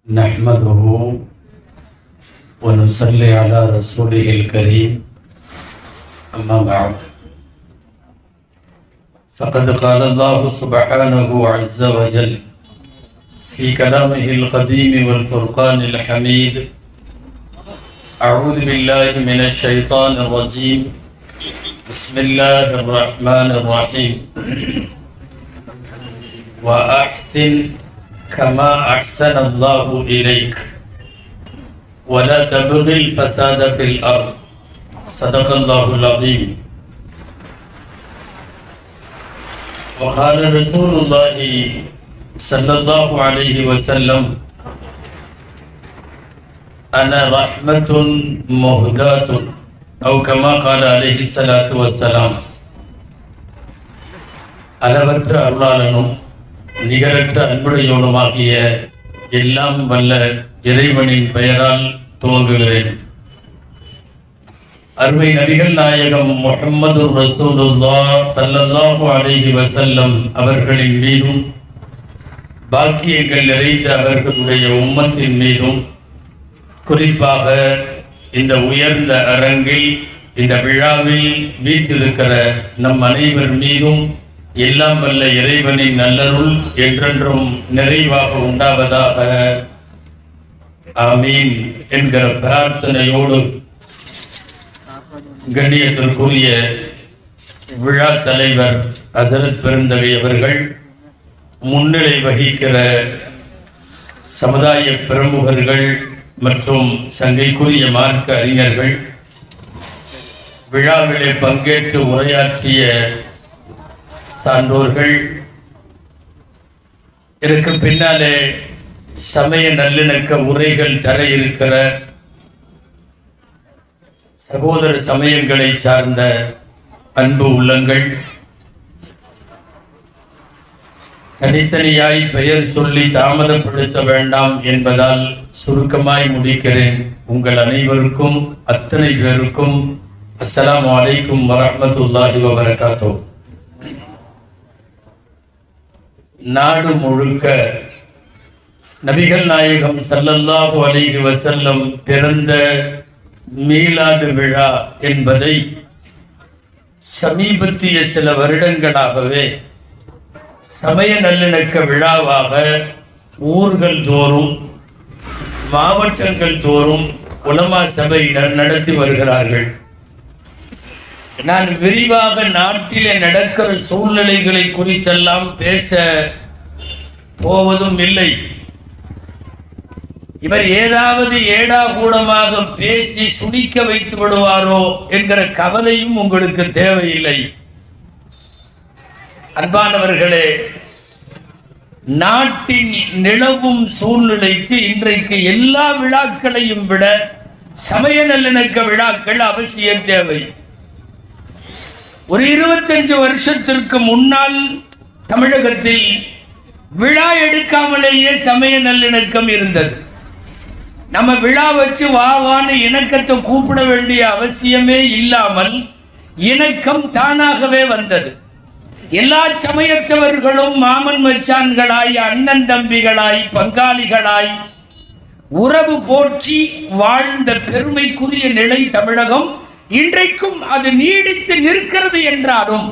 نحمده ونصلي على رسوله الكريم أما بعد فقد قال الله سبحانه عز وجل في كلامه القديم والفرقان الحميد أعوذ بالله من الشيطان الرجيم بسم الله الرحمن الرحيم وأحسن كما أحسن الله إليك ولا تبغي الفساد في الأرض صدق الله العظيم. وقال رسول الله صلى الله عليه وسلم أنا رحمة مهداة أو كما قال عليه الصلاة والسلام. அளவற்ற அருளாளனும் நிகரற்ற அன்புடையவனுமாகிய எல்லாம் வல்ல இறைவனின் பெயரால் துவங்குகிறேன். அருமை நபிகள் நாயகம் முஹம்மது ரசூலுல்லாஹ் ஸல்லல்லாஹு அலைஹி வஸல்லம் அவர்களின் மீதும் பாக்கியங்கள் நிறைந்த அவர்களுடைய உம்மத்தின் மீதும் குறிப்பாக இந்த உயர்ந்த அரங்கில் இந்த விழாவில் வீற்றிருக்கிற நம் அனைவர் மீதும் எல்லாம் வல்ல இறைவனின் நல்லருள் என்றென்றும் நிறைவாக உண்டாவதாக ஆமீன் என்கிற பிரார்த்தனையோடு கண்ணியத்திற்குரிய விழா தலைவர் ஹசரத் பெருந்தகை அவர்கள், முன்னிலை வகிக்கிற சமுதாய பிரமுகர்கள் மற்றும் சங்கைக்குரிய மார்க்க அறிஞர்கள், விழாவிலே பங்கேற்று உரையாற்றிய சான்றோர்கள், இதற்கு பின்னாலே சமய நல்லிணக்க உரைகள் தர இருக்கிற சகோதர சமயங்களை சார்ந்த அன்பு உள்ளங்கள், தனித்தனியாய் பெயர் சொல்லி தாமதப்படுத்த வேண்டாம் என்பதால் சுருக்கமாய் முடிக்கிறேன். உங்கள் அனைவருக்கும் அத்தனை பேருக்கும் அஸ்ஸலாமு அலைக்கும் வரஹ்மத்துல்லாஹி வபரகாத்துஹு. நாடு முழுக்க நபிகள் நாயகம் ஸல்லல்லாஹு அலைஹி வஸல்லம் பிறந்த மீலாது விழா என்பதை சமீபத்திய சில வருடங்களாகவே சமய நல்லிணக்க விழாவாக ஊர்கள் தோறும் மாவட்டங்கள் தோறும் உலமா சபையினர் நடத்தி வருகிறார்கள். நான் விரிவாக நாட்டிலே நடக்கிற சூழ்நிலைகளை குறித்தெல்லாம் பேச போவதும் இல்லை. இவர் ஏதாவது ஏடாகூடமாக பேசி சுடிக்க வைத்து விடுவாரோ என்கிற கவலையும் உங்களுக்கு தேவையில்லை. அன்பானவர்களே, நாட்டின் நிலவும் சூழ்நிலைக்கு இன்றைக்கு எல்லா விழாக்களையும் விட சமய நல்லிணக்க விழாக்கள் அவசிய தேவை. ஒரு 25 வருஷத்திற்கு முன்னால் தமிழகத்தில் விழா எடுக்காமலேயே சமய நல்லிணக்கம் இருந்தது. நம்ம விழா வச்சு வான்னு இணக்கத்தை கூப்பிட வேண்டிய அவசியமே இல்லாமல் இணக்கம் தானாகவே வந்தது. எல்லா சமயத்தவர்களும் மாமன் மச்சான்களாய், அண்ணன் தம்பிகளாய், பங்காளிகளாய் உறவு போற்றி வாழ்ந்த பெருமைக்குரிய நிலை தமிழகம். இன்றைக்கும் அது நீடித்து நிற்கிறது என்றாலும்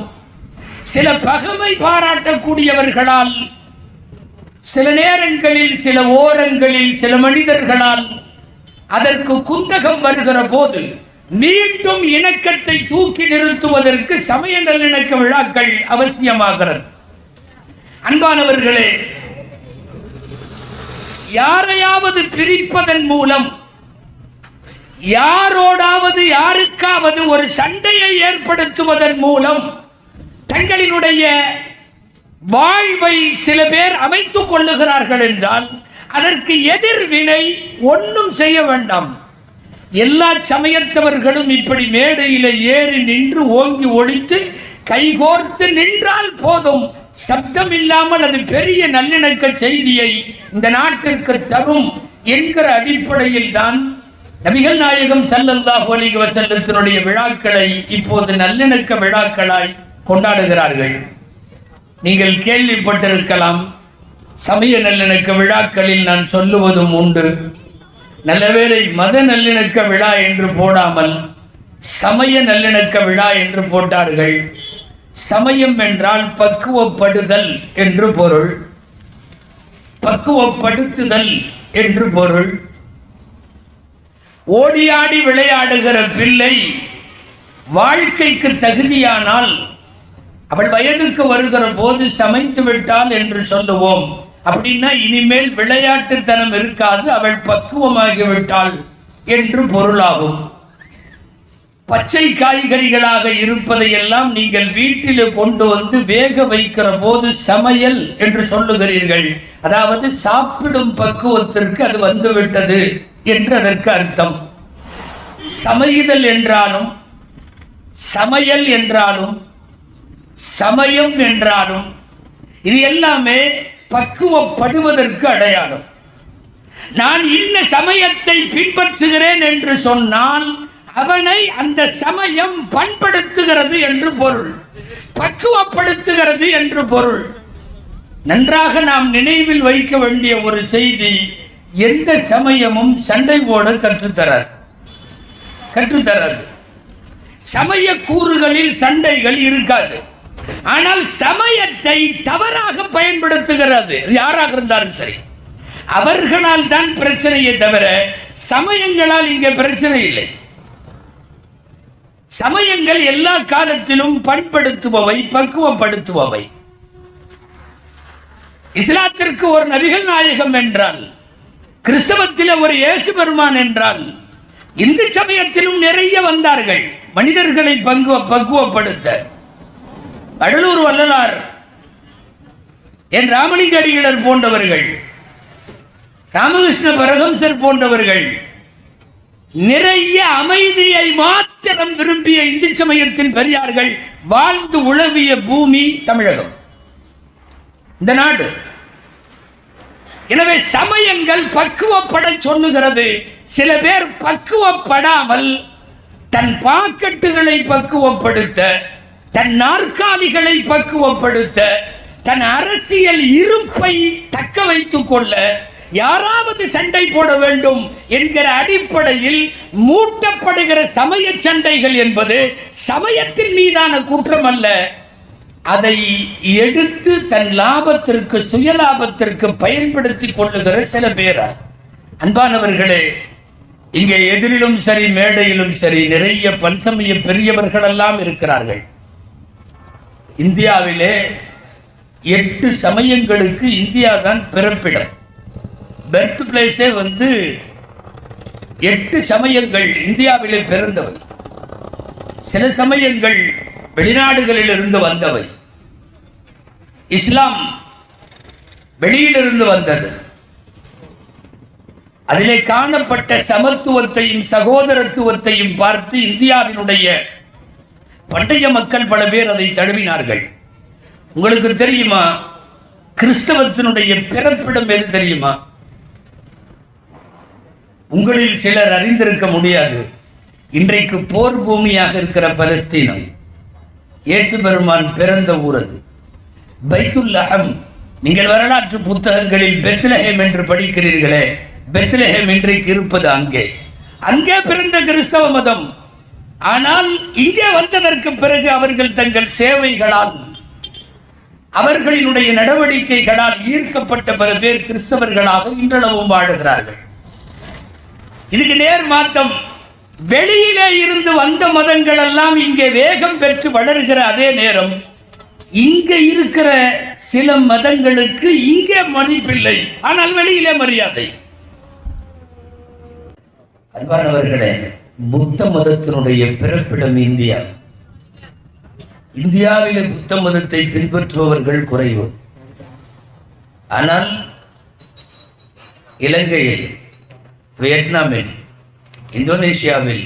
சில பகைமை பாராட்டக்கூடியவர்களால், சில நேரங்களில், சில ஓரங்களில், சில மனிதர்களால் அதற்கு குந்தகம் வருகிற போது மீண்டும் இணக்கத்தை தூக்கி நிறுத்துவதற்கு சமய நல்லிணக்க விழாக்கள் அவசியமாகிறது. அன்பானவர்களே, யாரையாவது பிரிப்பதன் மூலம், யாரோடாவது யாருக்காவது ஒரு சண்டையை ஏற்படுத்துவதன் மூலம் தங்களினுடைய வாழ்வை சில பேர் அமைத்துக் கொள்ளுகிறார்கள் என்றால் அதற்கு எதிர்வினை ஒன்றும் செய்ய வேண்டாம். எல்லா சமயத்தவர்களும் இப்படி மேடையில ஏறி நின்று ஓங்கி ஒழித்து கைகோர்த்து நின்றால் போதும். சப்தம் இல்லாமல் அது பெரிய நல்லிணக்க செய்தியை இந்த நாட்டிற்கு தரும் என்கிற அடிப்படையில் தான் நபிகள் நாயகம் ஸல்லல்லாஹு அலைஹி வஸல்லத்தினுடைய விழாக்களை இப்போது நல்லிணக்க விழாக்களாய் கொண்டாடுகிறார்கள். நீங்கள் கேள்விப்பட்டிருக்கலாம், சமய நல்லிணக்க விழாக்களில் நான் சொல்லுவதும் உண்டு. நல்லவேளை மத நல்லிணக்க விழா என்று போடாமல் சமய நல்லிணக்க விழா என்று போட்டார்கள். சமயம் என்றால் பக்குவப்படுதல் என்று பொருள், பக்குவப்படுத்துதல் என்று பொருள். ஓடியாடி விளையாடுகிற பிள்ளை வாழ்க்கைக்கு தகுதியானால் அவள் வயதுக்கு வருகிற போது சமைத்து விட்டாள் என்று சொல்லுவோம். அப்படின்னா இனிமேல் விளையாட்டுத்தனம் இருக்காது, அவள் பக்குவமாகிவிட்டாள் என்று பொருளாகும். பச்சை காய்கறிகளாக இருப்பதையெல்லாம் நீங்கள் வீட்டில் கொண்டு வந்து வேக வைக்கிற போது சமையல் என்று சொல்லுகிறீர்கள். அதாவது சாப்பிடும் பக்குவத்திற்கு அது வந்துவிட்டது என்று அதற்கு அர்த்தம். சமைதல் என்றாலும் சமையல் என்றாலும் சமயம் என்றாலும் இது எல்லாமே பக்குவப்படுவதற்கு அடையாளம். நான் இன்ன சமயத்தை பின்பற்றுகிறேன் என்று சொன்னால் அவனை அந்த சமயம் பண்படுத்துகிறது என்று பொருள், பக்குவப்படுத்துகிறது என்று பொருள். நன்றாக நாம் நினைவில் வைக்க வேண்டிய ஒரு செய்தி, எந்த சமயமும் சண்டை போட கற்றுத்தராது. சமய கூறுகளில் சண்டைகள் இருக்காது. ஆனால் சமயத்தை தவறாக பயன்படுத்துகிறது யாராக இருந்தாலும் சரி, அவர்களால் தான் பிரச்சனையை தவிர சமயங்களால் இங்கே பிரச்சனை இல்லை. சமயங்கள் எல்லா காலத்திலும் பண்படுத்துபவை, பக்குவப்படுத்துபவை. இஸ்லாத்திற்கு ஒரு நபிகள் நாயகம் என்றால், கிறிஸ்தவத்தில் ஒரு இயேசு பெருமான் என்றால், இந்து சமயத்திலும் நிறைய வந்தார்கள் மனிதர்களை பக்குவப்படுத்த. கடலூர் வள்ளலார், என் ராமலிங்க அடிகளர் போன்றவர்கள், ராமகிருஷ்ண பரமஹம்சர் போன்றவர்கள் நிறைய அமைதியை மாத்திரம் விரும்பிய இந்து சமயத்தின் பெரியார்கள் வாழ்ந்து உழவிய பூமி தமிழகம், இந்த நாடு. எனவே சமயங்கள் பக்குவப்பட சொல்லுகிறது. சில பேர் பக்குவப்படாமல் தன் பாக்கெட்டுகளை பக்குவப்படுத்த, தன் நாற்காலிகளை பக்குவப்படுத்த, தன் அரசியல் இருப்பை தக்க வைத்துக் கொள்ள யாராவது சண்டை போட வேண்டும் என்கிற அடிப்படையில் மூட்டப்படுகிற சமய சண்டைகள் என்பது சமயத்தின் மீதான குற்றம் அல்ல. அதை எடுத்து தன் லாபத்திற்கு, சுயலாபத்திற்கு பயன்படுத்திக் கொள்ளுகிற சில பேர். அன்பானவர்களே, இங்கே எதிரிலும் சரி மேடையிலும் சரி நிறைய பல்சமய பெரியவர்களெல்லாம் இருக்கிறார்கள். இந்தியாவிலே 8 சமயங்களுக்கு இந்தியா தான் பிறப்பிடம், பெர்த் பிளேஸே 8 சமயங்கள் இந்தியாவிலே பிறந்தவை. சில சமயங்கள் வெளிநாடுகளில் இருந்து வந்தவை. இஸ்லாம் வெளியிலிருந்து வந்தது. அதிலே காணப்பட்ட சமத்துவத்தையும் சகோதரத்துவத்தையும் பார்த்து இந்தியாவினுடைய பண்டைய மக்கள் பல பேர் அதை தழுவினார்கள். உங்களுக்கு தெரியுமா, கிறிஸ்தவத்தினுடைய பிறப்பிடம் எது தெரியுமா? உங்களில் சிலர் அறிந்திருக்க முடியாது. இன்றைக்கு போர் பூமியாக இருக்கிற பலஸ்தீனம், இயேசு பெருமான் பிறந்த ஊர் அது, பைத்துல்லஹம். நீங்கள் வரலாற்று புத்தகங்களில் பெத்லஹேம் என்று படிக்கிறீர்களே, பெத்லஹேம் இன்றைக்கு இருப்பது அங்கே பிறந்த கிறிஸ்தவ மதம். ஆனால் இங்கே வந்ததற்கு பிறகு அவர்கள் தங்கள் சேவைகளால், அவர்களினுடைய நடவடிக்கைகளால் ஈர்க்கப்பட்ட பல பேர் கிறிஸ்தவர்களாக இன்றளவும் வாழுகிறார்கள். இதுக்கு நேர் மாற்றம், வெளியிலே இருந்து வந்த மதங்கள் எல்லாம் இங்கே வேகம் பெற்று வளர்கிற அதே நேரம் இங்க இருக்கிற சில மதங்களுக்கு இங்கே மதிப்பில்லை, ஆனால் வெளியிலே மரியாதை. அன்பானவர்களே, புத்த மதத்தினுடைய பிறப்பிடம் இந்தியா. இந்தியாவிலே புத்த மதத்தை பின்பற்றுபவர்கள் குறைவு. ஆனால் இலங்கையில், வியட்நாமில், இந்தோனேஷியாவில்,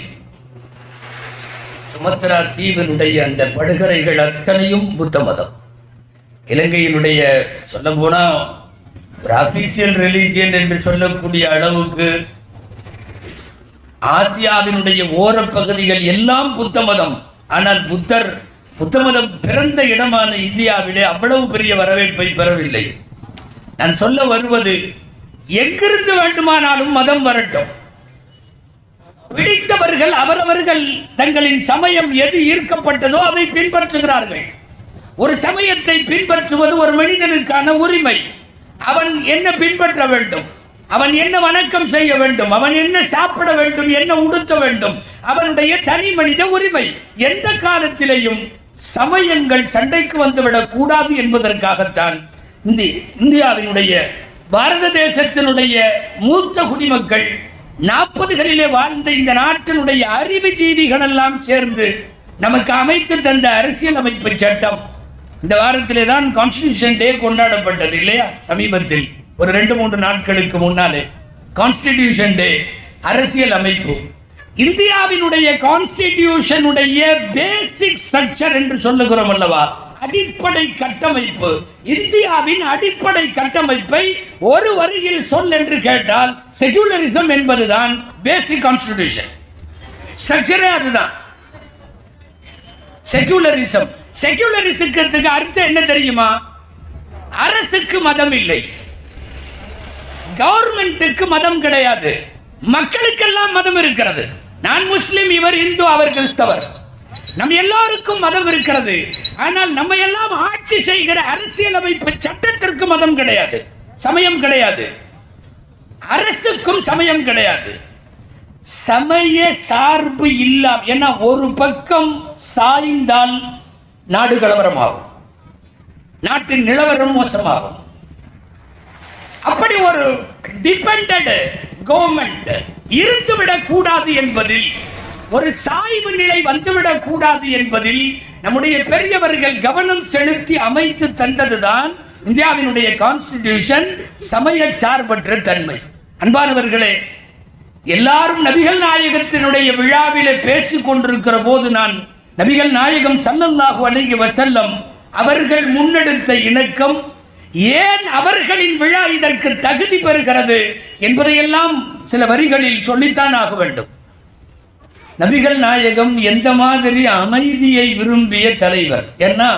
சுமத்ரா தீவினுடைய அந்த படுகரைகள் அத்தனையும் புத்த மதம். இலங்கையினுடைய சொல்ல போனா ஒரு அபிஷியல் ரிலீஜியன் என்று சொல்லக்கூடிய அளவுக்கு ஆசியாவினுடைய ஓரப்பகுதிகள் எல்லாம் புத்த மதம். ஆனால் புத்த மதம் பிறந்த இடமான இந்தியாவிலே அவ்வளவு பெரிய வரவேற்பை பெறவில்லை. நான் சொல்ல வருவது, எங்கிருந்து வேண்டுமானாலும் மதம் வரட்டும், பிடித்தவர்கள் அவரவர்கள் தங்களின் சமயம் எது ஈர்க்கப்பட்டதோ அதை பின்பற்றுகிறார்கள். ஒரு சமயத்தை பின்பற்றுவது ஒரு மனிதனுக்கான உரிமை. அவன் என்ன பின்பற்ற வேண்டும், அவன் என்ன வணக்கம் செய்ய வேண்டும், அவன் என்ன சாப்பிட வேண்டும், என்ன உடுத்த வேண்டும், அவனுடைய தனி மனித உரிமை. எந்த காலத்திலேயும் சமயங்கள் சண்டைக்கு வந்துவிடக் கூடாது என்பதற்காகத்தான் இந்தியாவினுடைய பாரத தேசத்தினுடைய மூத்த குடிமக்கள் 40களிலே வாழ்ந்த இந்த நாட்டினுடைய அறிவுஜீவிகள் எல்லாம் சேர்ந்து நமக்கு அமைத்து தந்த அரசியல் அமைப்பு சட்டம். இந்த வாரத்திலே தான் கான்ஸ்டிடியூஷன் டே கொண்டாடப்பட்டது இல்லையா? சமீபத்தில் ஒரு 2-3 நாட்களுக்கு முன்னாலே கான்ஸ்டிடியூஷன் டே, அரசியல் அமைப்பு. இந்தியாவினுடைய கான்ஸ்டிடியூஷனுடைய பேசிக் ஸ்ட்ரக்சர் என்று சொல்லுகிறோம் அல்லவா, அடிப்படை கட்டமைப்பு. இந்தியாவின் அடிப்படை கட்டமைப்பை ஒரு வரியில் சொல் என்று கேட்டால் செகுலரிசம் என்பதுதான் பேசிக் கான்ஸ்டிடியூஷன் ஸ்ட்ரக்சரே. அதுதான் செகுலரிசம். செகுலரிசத்துக்கு அர்த்தம் என்ன தெரியுமா? அரசுக்கு மதம் இல்லை, கவர்மெண்ட்டுக்கு மதம் கிடையாது, மக்களுக்கெல்லாம் மதம் இருக்கிறது. நான் முஸ்லிம், இவர் இந்து, அவர் கிறிஸ்தவர், நம் எல்லாருக்கும் மதம் இருக்கிறது. ஆனால் நம்ம எல்லாம் ஆட்சி செய்கிற அரசியலமைப்பு சட்டத்திற்கு மதம் கிடையாது, சமயம் கிடையாது, அரசுக்கும் சமயம் கிடையாது. சமய சார்பு இல்லாம, ஏன்னா ஒரு பக்கம் சாய்ந்தால் நாடு கலவரமாகும், நாட்டின் நிலவரம் மோசமாகும். அப்படி ஒரு டிபெண்டட் கவர்மெண்ட் இருந்துவிடக் கூடாது என்பதில், ஒரு சாய்வு நிலை வந்துவிடக் கூடாது என்பதில் நம்முடைய பெரியவர்கள் கவனம் செலுத்தி அமைத்து தந்ததுதான் இந்தியாவினுடைய கான்ஸ்டிடியூஷன், சமய சார்பற்ற தன்மை. அன்பானவர்களே, எல்லாரும் நபிகள் நாயகத்தினுடைய விழாவிலே பேசிக் கொண்டிருக்கிற போது நான் நபிகள் நாயகம் ஸல்லல்லாஹு அலைஹி வஸல்லம் அவர்கள் முன்னெடுத்த இணக்கம், ஏன் அவர்களின் விழா இதற்கு தகுதி பெறுகிறது என்பதையெல்லாம் சில வரிகளில் சொல்லித்தான் ஆக வேண்டும். நபிகள் நாயகம் எந்த மாதிரி அமைதியை விரும்பிய தலைவர், ஏன்னா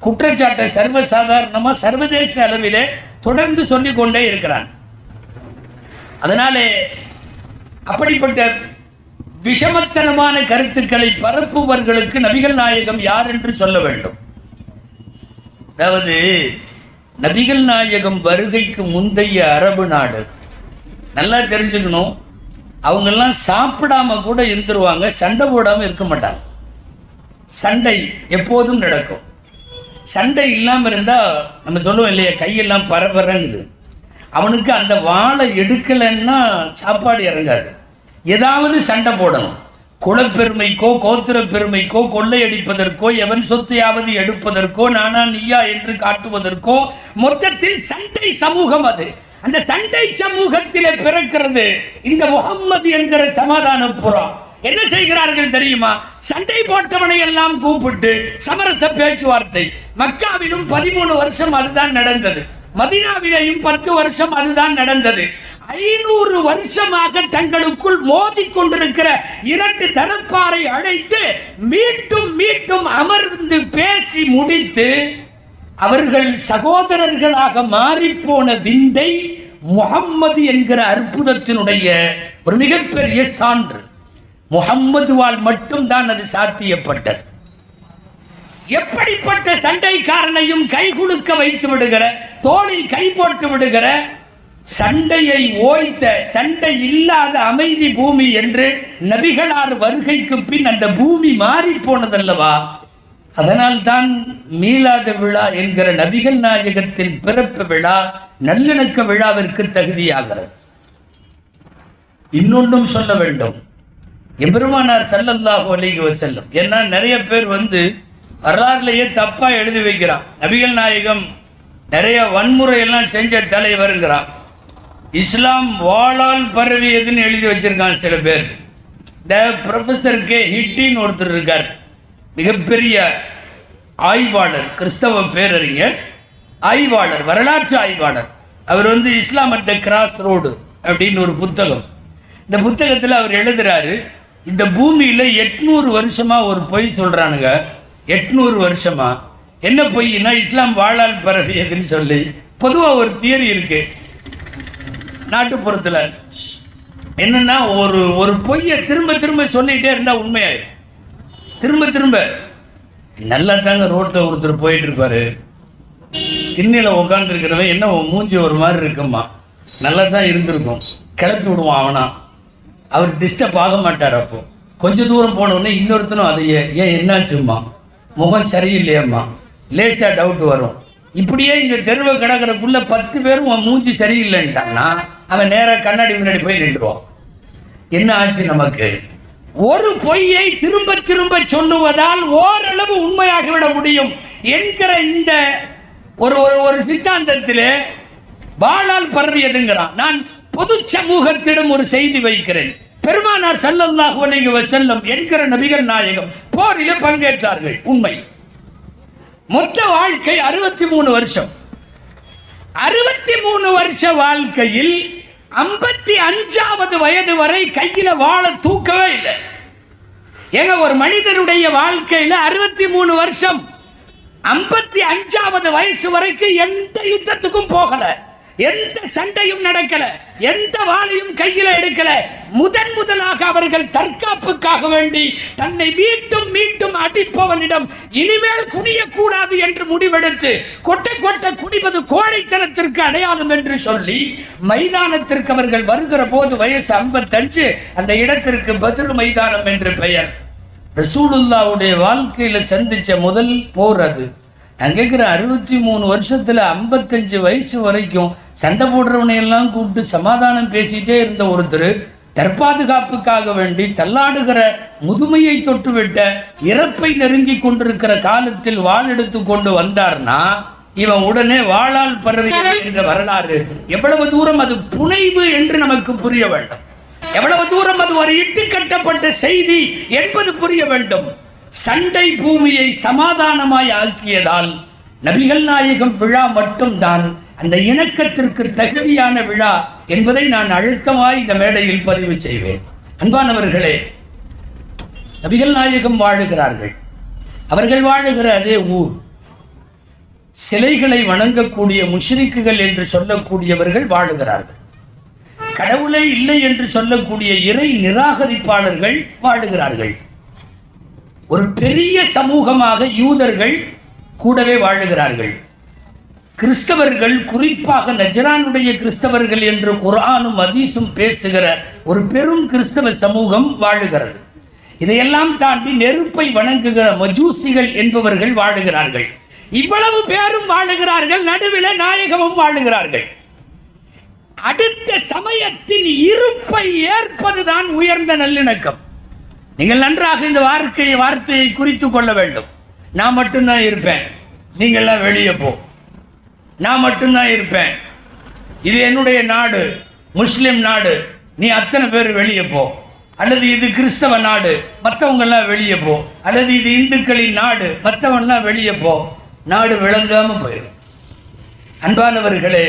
குற்றச்சாட்டை சர்வசாதாரணமா சர்வதேச அளவிலே தொடர்ந்து சொல்லிக் கொண்டே இருக்கிறான். அதனாலே அப்படிப்பட்ட விஷமத்தனமான கருத்துக்களை பரப்புவர்களுக்கு நபிகள் நாயகம் யார் என்று சொல்ல வேண்டும். அதாவது நபிகள் நாயகம் வருகைக்கு முந்தைய அரபு நாடு, நல்லா தெரிஞ்சுக்கணும், அவங்கெல்லாம் சாப்பிடாம கூட இருந்துருவாங்க, சண்டை போடாமல் இருக்க மாட்டாங்க. சண்டை எப்போதும் நடக்கும். சண்டை இல்லாமல் இருந்தால் நம்ம சொல்லுவோம் இல்லையா, கையெல்லாம் பரபரங்குது. அவனுக்கு அந்த வாழை எடுக்கலைன்னா சாப்பாடு இறங்காது. ஏதாவது சண்டை போடணும். குலப்பெருமைக்கோ கோத்திர பெருமைக்கோ கொள்ளையடிப்பதற்கோ எவன் சொத்தையாவது எடுப்பதற்கோ நானா நீயா என்று காட்டுவதற்கோ, மொத்தத்தில் சண்டை சமூகம் அது. அந்த சண்டை சமூகத்திலே பிறக்கிறது இந்த முகம்மது என்கிற சமாதான புறா. என்ன செய்கிறார்கள் தெரியுமா? சண்டை போட்டவனை எல்லாம் கூப்பிட்டு சமரச பேச்சுவார்த்தை. மக்காவிலும் 13 வருஷம் அதுதான் நடந்தது, மதீனாவிலேயும் 10 வருஷம் அதுதான் நடந்தது. 500 வருஷமாக தங்களுக்குள் மோதி கொண்டிருக்கிற 2 தரப்பாரை அழைத்து மீண்டும் மீண்டும் அமர்ந்து பேசி முடித்து அவர்கள் சகோதரர்களாக மாறிப்போன விந்தை முஹம்மது என்கிற அற்புதத்தினுடைய ஒரு மிகப்பெரிய சான்று. முஹம்மதுவால் மட்டும்தான் அது சாத்தியப்பட்டது. எப்படிப்பட்ட சண்டைக்காரனையும் கை குலுக்க வைத்து விடுகிற, தோளில் கை போட்டு விடுகிற, சண்டையை ஓய்த்த, சண்டை இல்லாத அமைதி பூமி என்று நபிகளார் வருகைக்கு பின் அந்த பூமி மாறி போனதல்லவா. அதனால்தான் மீலாத விழா என்கிற நபிகள் நாயகத்தின் பிறப்பு விழா நல்லிணக்க விழாவிற்கு தகுதியாகிறது. இன்னொன்றும் சொல்ல வேண்டும், எம்பெருமானார் ஸல்லல்லாஹு அலைஹி வஸல்லம், ஏன்னா நிறைய பேர் வரலாறுலேயே தப்பா எழுதி வைக்கிறான். நபிகள் நாயகம் நிறைய வன்முறையெல்லாம் செஞ்ச தலைவருங்கிறான். இஸ்லாம் வாளால் பரவியதுன்னு எழுதி வச்சிருக்கான் சில பேர். இந்த ப்ரொஃபஸர் கே ஹிட்டின்னு ஒருத்தர் இருக்கார், மிகப்பெரிய ஆய்வாளர், கிறிஸ்தவ பேரறிஞர், ஆய்வாளர், வரலாற்று ஆய்வாளர். அவர் இஸ்லாம் அட் த கிராஸ் ரோடு அப்படின்னு ஒரு புத்தகம். இந்த புத்தகத்தில் அவர் எழுதுறாரு, இந்த பூமியில் 800 வருஷமா ஒரு பொய் சொல்றானுங்க. 800 வருஷமா என்ன பொய்னா, இஸ்லாம் வாழால் பரவியதுன்னு சொல்லி பொதுவாக ஒரு தியரி இருக்கு நாட்டுப்புறத்தில், என்னன்னா ஒரு பொய்யை திரும்ப திரும்ப சொல்லிகிட்டே இருந்தால் உண்மையாயிரும். திரும்ப திரும்ப நல்லா தாங்க ரோட்டில் ஒருத்தர் போயிட்டு இருப்பாரு, திண்ணையில் உட்காந்துருக்கிறவன் என்ன மூஞ்சி ஒரு மாதிரி இருக்குமா, நல்லா தான் இருந்திருக்கும், கிளப்பி விடுவான் அவனா, அவர் டிஸ்டர்ப் ஆக மாட்டார். அப்போ கொஞ்சம் தூரம் போனோடனே இன்னொருத்தனும் அதையே ஏன் என்னாச்சும்மா, முகம் சரியில்லையம்மா, லேசாக டவுட் வரும். இப்படியே இந்த தெருவை கிடக்கிறக்குள்ள 10 பேரும் உன் மூஞ்சி சரியில்லைன்ட்டான்னா அவன் நேராக கண்ணாடி முன்னாடி போய் நின்றுவான். என்ன ஆச்சு நமக்கு? ஒரு பொய்யை திரும்ப திரும்ப சொல்லுவதால் ஓரளவு உண்மையாகிவிட முடியும் என்கிற இந்த ஒரு சித்தாந்தத்திலே வாளால் பரவியதுங்கிறான். நான் பொது சமூகத்திடம் ஒரு செய்தி வைக்கிறேன். பெருமானார் ஸல்லல்லாஹு அலைஹி வஸல்லம் என்கிற நபிகள் நாயகம் போரிலே பங்கேற்றார்கள், உண்மை. மொத்த வாழ்க்கை 63 வருஷம். 63 வருஷ வாழ்க்கையில் 55வது வயது வரை கையில வாழ தூக்கவே இல்லை. ஏங்க, ஒரு மனிதனுடைய வாழ்க்கையில 63 வருஷம், 55வது வயசு வரைக்கும் எந்த யுத்தத்துக்கும் போகல, எந்த சண்டையும் நடக்கல, எந்த வாளையும் கையில எடுக்கல. முதலாக அவர்கள் தற்காப்புக்காக வேண்டி தன்னை மீட்டும் மீட்டும் அடிப்பவனிடம் இனிமேல் குடியக்கூடாது என்று முடிவெடுத்து கொட்ட குடிப்பது கோழைத்தனத்திற்கு அடையாளம் என்று சொல்லி மைதானத்திற்கு அவர்கள் வருகிற போது வயசு 55. அந்த இடத்திற்கு பத்ர் மைதானம் என்று பெயர். ரசூலுல்லாவுடைய வாழ்க்கையில சந்திச்ச முதல் போர் அது. நான் கேட்குறேன், 63 வருஷத்தில் 55 வயசு வரைக்கும் சண்டை போடுறவனையெல்லாம் கூப்பிட்டு சமாதானம் பேசிகிட்டே இருந்த ஒருத்தர் தற்பாதுகாப்புக்காக வேண்டி தள்ளாடுகிற முதுமையை தொட்டுவிட்ட இறப்பை நெருங்கி கொண்டிருக்கிற காலத்தில் வாள் எடுத்து கொண்டு வந்தார்னா இவன் உடனே வாளால் பரவி என்ற வரலாறு எவ்வளவு தூரம் அது புனைவு என்று நமக்கு புரிய வேண்டும், எவ்வளவு தூரம் அது ஒரு இட்டு கட்டப்பட்ட செய்தி என்பது புரிய வேண்டும். சண்டை பூமியை சமாதானமாய் ஆக்கியதால் நபிகள் நாயகம் விழா மட்டும்தான் அந்த இணக்கத்திற்கு தகுதியான விழா என்பதை நான் அழுத்தமாய் இந்த மேடையில் பதிவு செய்வேன். அன்பானவர்களே, நபிகள் நாயகம் வாழுகிறார்கள். அவர்கள் வாழுகிற அதே ஊர் சிலைகளை வணங்கக்கூடிய முஷ்ரிக்குகள் என்று சொல்லக்கூடியவர்கள் வாழுகிறார்கள். கடவுளே இல்லை என்று சொல்லக்கூடிய இறை நிராகரிப்பாளர்கள் வாழுகிறார்கள். ஒரு பெரிய சமூகமாக யூதர்கள் கூடவே வாழுகிறார்கள். கிறிஸ்தவர்கள், குறிப்பாக நஜ்ரானுடைய கிறிஸ்தவர்கள் என்று குர்ஆனும் ஹதீஸும் பேசுகிற ஒரு பெரும் கிறிஸ்தவ சமூகம் வாழுகிறது. இதையெல்லாம் தாண்டி நெருப்பை வணங்குகிற மஜூசிகள் என்பவர்கள் வாழுகிறார்கள். இவ்வளவு பேரும் வாழுகிறார்கள், நடுவில் நாயகமும் வாழுகிறார்கள். அடுத்த சமயத்தின் இருப்பை ஏற்பதுதான் உயர்ந்த நல்லிணக்கம். நீங்கள் நன்றாக இந்த வார்த்தையை குறித்து கொள்ள வேண்டும். நான் மட்டும்தான் இருப்பேன், நீங்கள்லாம் வெளியே போ. நான் மட்டும்தான் இருப்பேன், இது என்னுடைய நாடு, முஸ்லிம் நாடு, நீ அத்தனை பேர் வெளியே போ. அல்லது இது கிறிஸ்தவ நாடு, மற்றவங்கெல்லாம் வெளியே போ. அல்லது இது இந்துக்களின் நாடு, மற்றவன்லாம் வெளியே போ. நாடு விளங்காம போயிடும். அன்பானவர்களே,